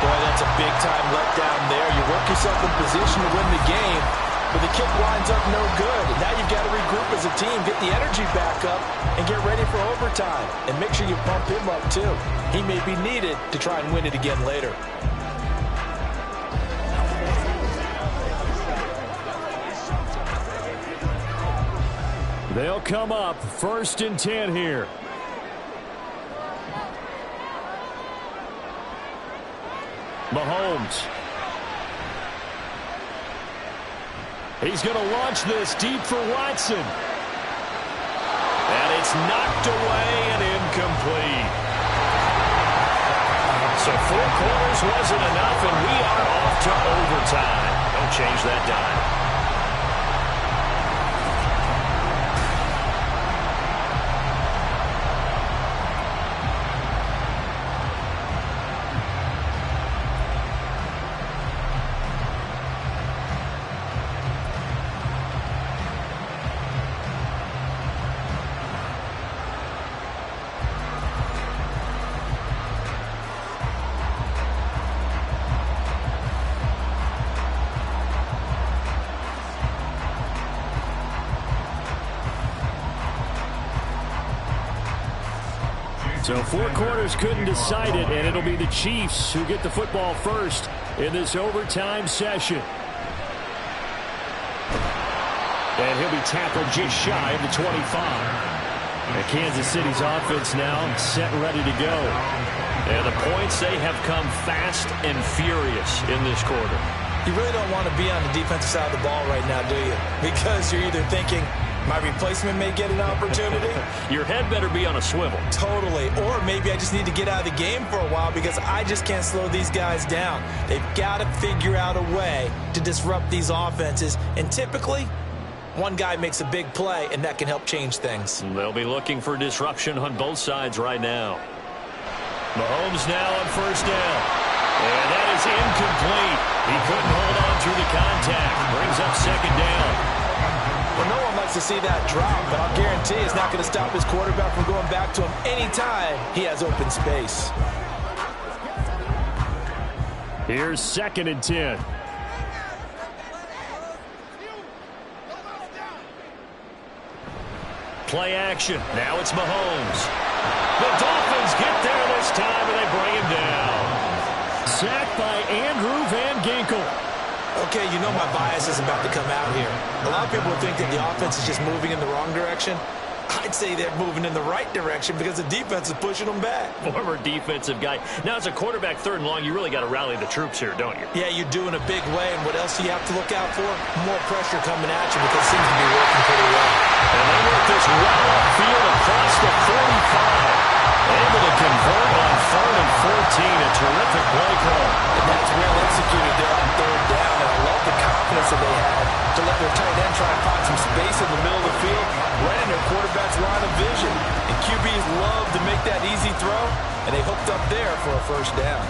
C: Boy, that's a big-time letdown there. You work yourself in position to win the game, but the kick winds up no good. Now you've got to regroup as a team, get the energy back up, and get ready for overtime. And make sure you pump him up, too. He may be needed to try and win it again later.
B: They'll come up 1st and 10 here. Mahomes. He's going to launch this deep for Watson.
D: And it's knocked away and incomplete. So 4 quarters wasn't enough, and we are off to overtime. Don't change that dime.
B: So 4 quarters couldn't decide it, and it'll be the Chiefs who get the football first in this overtime session. And he'll be tackled just shy of the 25. And Kansas City's offense now set and ready to go.
D: And the points, they have come fast and furious in this quarter.
C: You really don't want to be on the defensive side of the ball right now, do you? Because you're either thinking, my replacement may get an opportunity.
D: Your head better be on a swivel.
C: Totally. Or maybe I just need to get out of the game for a while because I just can't slow these guys down. They've got to figure out a way to disrupt these offenses. And typically, one guy makes a big play, and that can help change things.
D: They'll be looking for disruption on both sides right now. Mahomes now on first down. And that is incomplete. He couldn't hold on through the contact. Brings up second down.
C: Well, no one likes to see that drop, but I'll guarantee it's not going to stop his quarterback from going back to him anytime he has open space.
B: Here's 2nd and 10.
D: Play action. Now it's Mahomes. The Dolphins get there this time, and they bring him down.
B: Sacked by Andrew Van Ginkel.
C: Okay, you know my bias is about to come out here. A lot of people think that the offense is just moving in the wrong direction. I'd say they're moving in the right direction because the defense is pushing them back.
D: Former defensive guy. Now, as a quarterback, 3rd and long, you really got to rally the troops here, don't you?
C: Yeah, you do in a big way. And what else do you have to look out for? More pressure coming at you because it seems to be working pretty well.
D: And they work this well upfield across the 45. Able to convert on 3rd and 14. A terrific play call.
C: And that's well executed there on 3rd down. And I love the confidence that they had to let their tight end try and find some space in the middle of the field, right in their quarterback's line of vision. And QBs love to make that easy throw, and they hooked up there for a first down.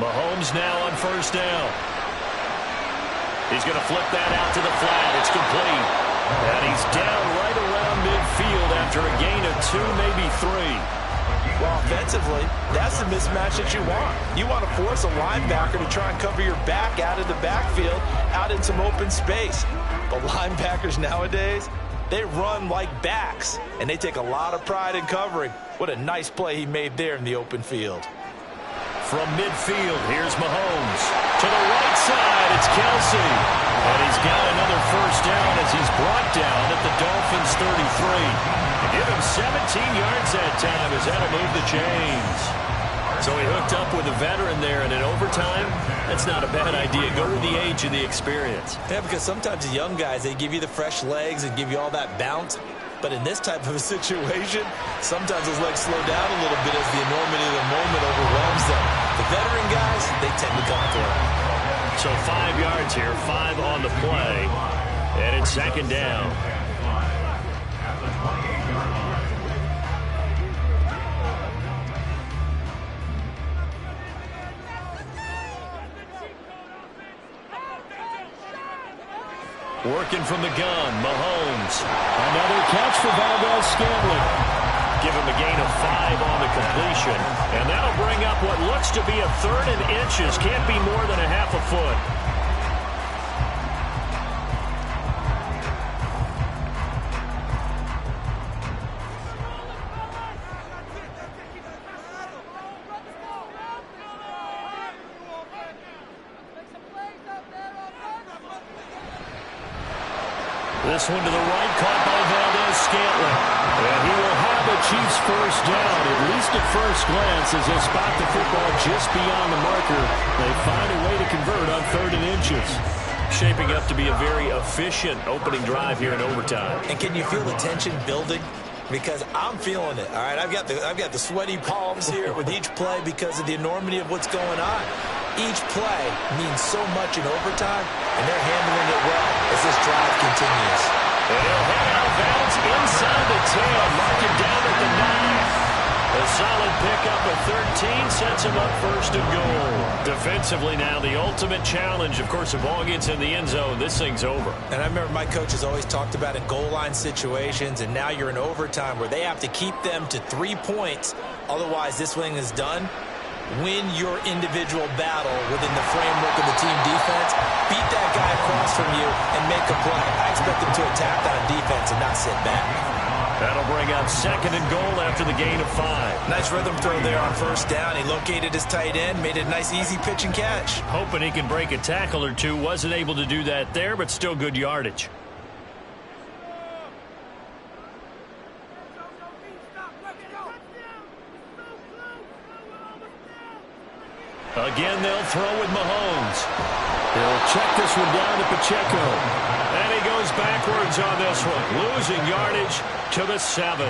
D: Mahomes now on first down. He's going to flip that out to the flat. It's complete. And he's down right around midfield after a gain of 2, maybe 3.
C: Well, offensively, that's the mismatch that you want. You want to force a linebacker to try and cover your back out of the backfield, out in some open space. But linebackers nowadays, they run like backs, and they take a lot of pride in covering. What a nice play he made there in the open field.
D: From midfield, here's Mahomes. To the right side, it's Kelsey. And he's got another first down as he's brought down at the Dolphins' 33. To give him 17 yards that time as that'll move the chains. So he hooked up with a veteran there, and in overtime, that's not a bad idea. Go with the age and the experience.
C: Yeah, because sometimes the young guys, they give you the fresh legs and give you all that bounce. But in this type of a situation, sometimes those legs slow down a little bit as the enormity of the moment overwhelms them. The veteran guys, they tend to come through.
D: So 5 yards here, 5 on the play. And it's second down. Working from the gun, Mahomes.
B: Another catch for Valdez-Scantling.
D: Give him a gain of 5 on the completion. And that'll bring up what looks to be a 3rd and inches. Can't be more than a half a foot. This one to the right, caught by Valdez-Scantling. And he will have the Chiefs first down, at least at first glance, as they spot the football just beyond the marker. They find a way to convert on 3rd and inches. Shaping up to be a very efficient opening drive here in overtime.
C: And can you feel the tension building? Because I'm feeling it, all right? I've got the sweaty palms here with each play because of the enormity of what's going on. Each play means so much in overtime, and they're handling it well as this drive continues.
D: And he'll head out of bounds inside the 10, marking down at the 9. A solid pickup of 13 sets him up first and goal. Defensively now, the ultimate challenge. Of course, if ball gets in the end zone, this thing's over.
C: And I remember my coaches always talked about in goal line situations, and now you're in overtime where they have to keep them to 3 points. Otherwise, this thing is done. Win your individual battle within the framework of the team defense. Beat that from you and make a play. I expect them to attack on defense and not sit back.
D: That'll bring up 2nd and goal after the gain of 5.
C: Nice rhythm throw there on 1st down. He located his tight end, made it a nice, easy pitch and catch.
D: Hoping he can break a tackle or two. Wasn't able to do that there, but still good yardage. Again, they'll throw with Mahomes.
B: He'll check this one down to Pacheco.
D: And he goes backwards on this one, losing yardage to the 7.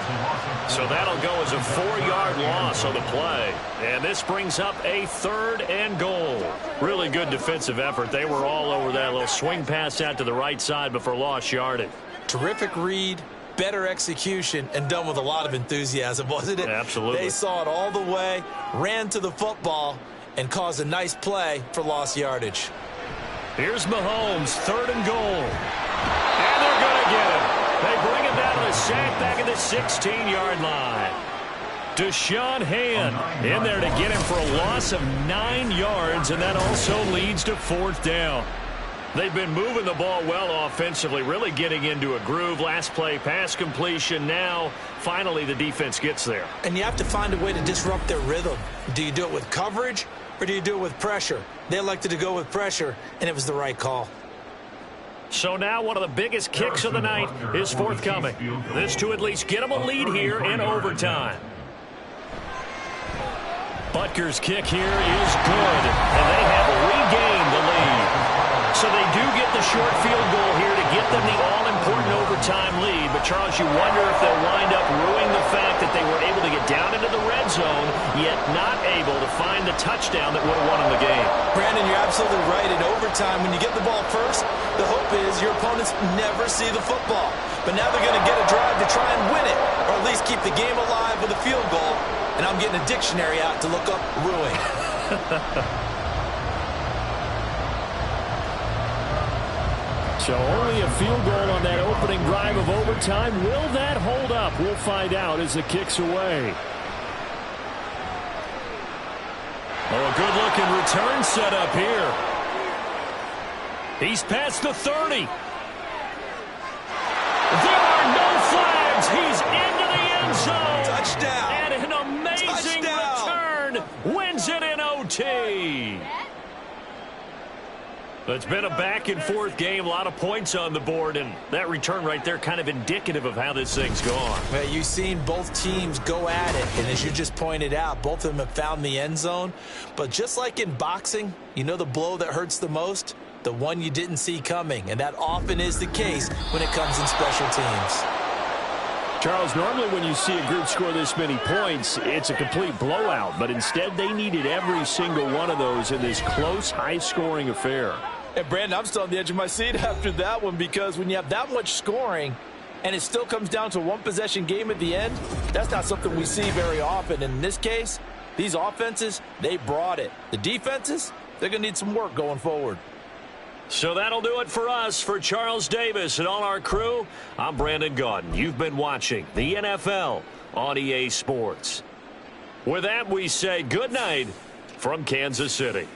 D: So that'll go as a 4-yard loss on the play. And this brings up a 3rd and goal. Really good defensive effort. They were all over that little swing pass out to the right side before lost yardage.
C: Terrific read, better execution, and done with a lot of enthusiasm, wasn't it?
D: Absolutely.
C: They saw it all the way, ran to the football, and caused a nice play for lost yardage.
D: Here's Mahomes, 3rd and goal. And they're going to get him. They bring him down to the sack back at the 16-yard line. Deshaun Hand in there to get him for a loss of 9 yards, and that also leads to 4th down. They've been moving the ball well offensively, really getting into a groove. Last play, pass completion. Now, finally, the defense gets there.
C: And you have to find a way to disrupt their rhythm. Do you do it with coverage, or do you do it with pressure? They elected to go with pressure, and it was the right call.
D: So now one of the biggest kicks of the night is forthcoming. This to at least get them a lead here in overtime. Butker's kick here is good, and they have regained the lead. So they do get the short field goal here to get them the all-important overtime lead. But, Charles, you wonder if they'll wind up ruining the fact that they were able to get down into the red zone, yet not able to find the touchdown that would have won them the game.
C: Brandon, you're absolutely right. In overtime, when you get the ball first, the hope is your opponents never see the football. But now they're going to get a drive to try and win it, or at least keep the game alive with a field goal. And I'm getting a dictionary out to look up ruin.
B: So only a field goal on that opening drive of overtime. Will that hold up? We'll find out as the kick's away.
D: Oh, a good-looking return set up here. He's past the 30. There are no flags. He's into the end zone.
C: Touchdown.
D: And an amazing return. Wins it in OT. It's been a back-and-forth game, a lot of points on the board, and that return right there kind of indicative of how this thing's gone.
C: Well, you've seen both teams go at it, and as you just pointed out, both of them have found the end zone. But just like in boxing, you know the blow that hurts the most? The one you didn't see coming, and that often is the case when it comes in special teams.
B: Charles, normally when you see a group score this many points, it's a complete blowout. But instead, they needed every single one of those in this close, high-scoring affair.
C: And, Brandon, I'm still on the edge of my seat after that one, because when you have that much scoring and it still comes down to a one-possession game at the end, that's not something we see very often. And in this case, these offenses, they brought it. The defenses, they're going to need some work going forward.
D: So that'll do it for us. For Charles Davis and all our crew, I'm Brandon Gaudin. You've been watching the NFL on EA Sports. With that, we say good night from Kansas City.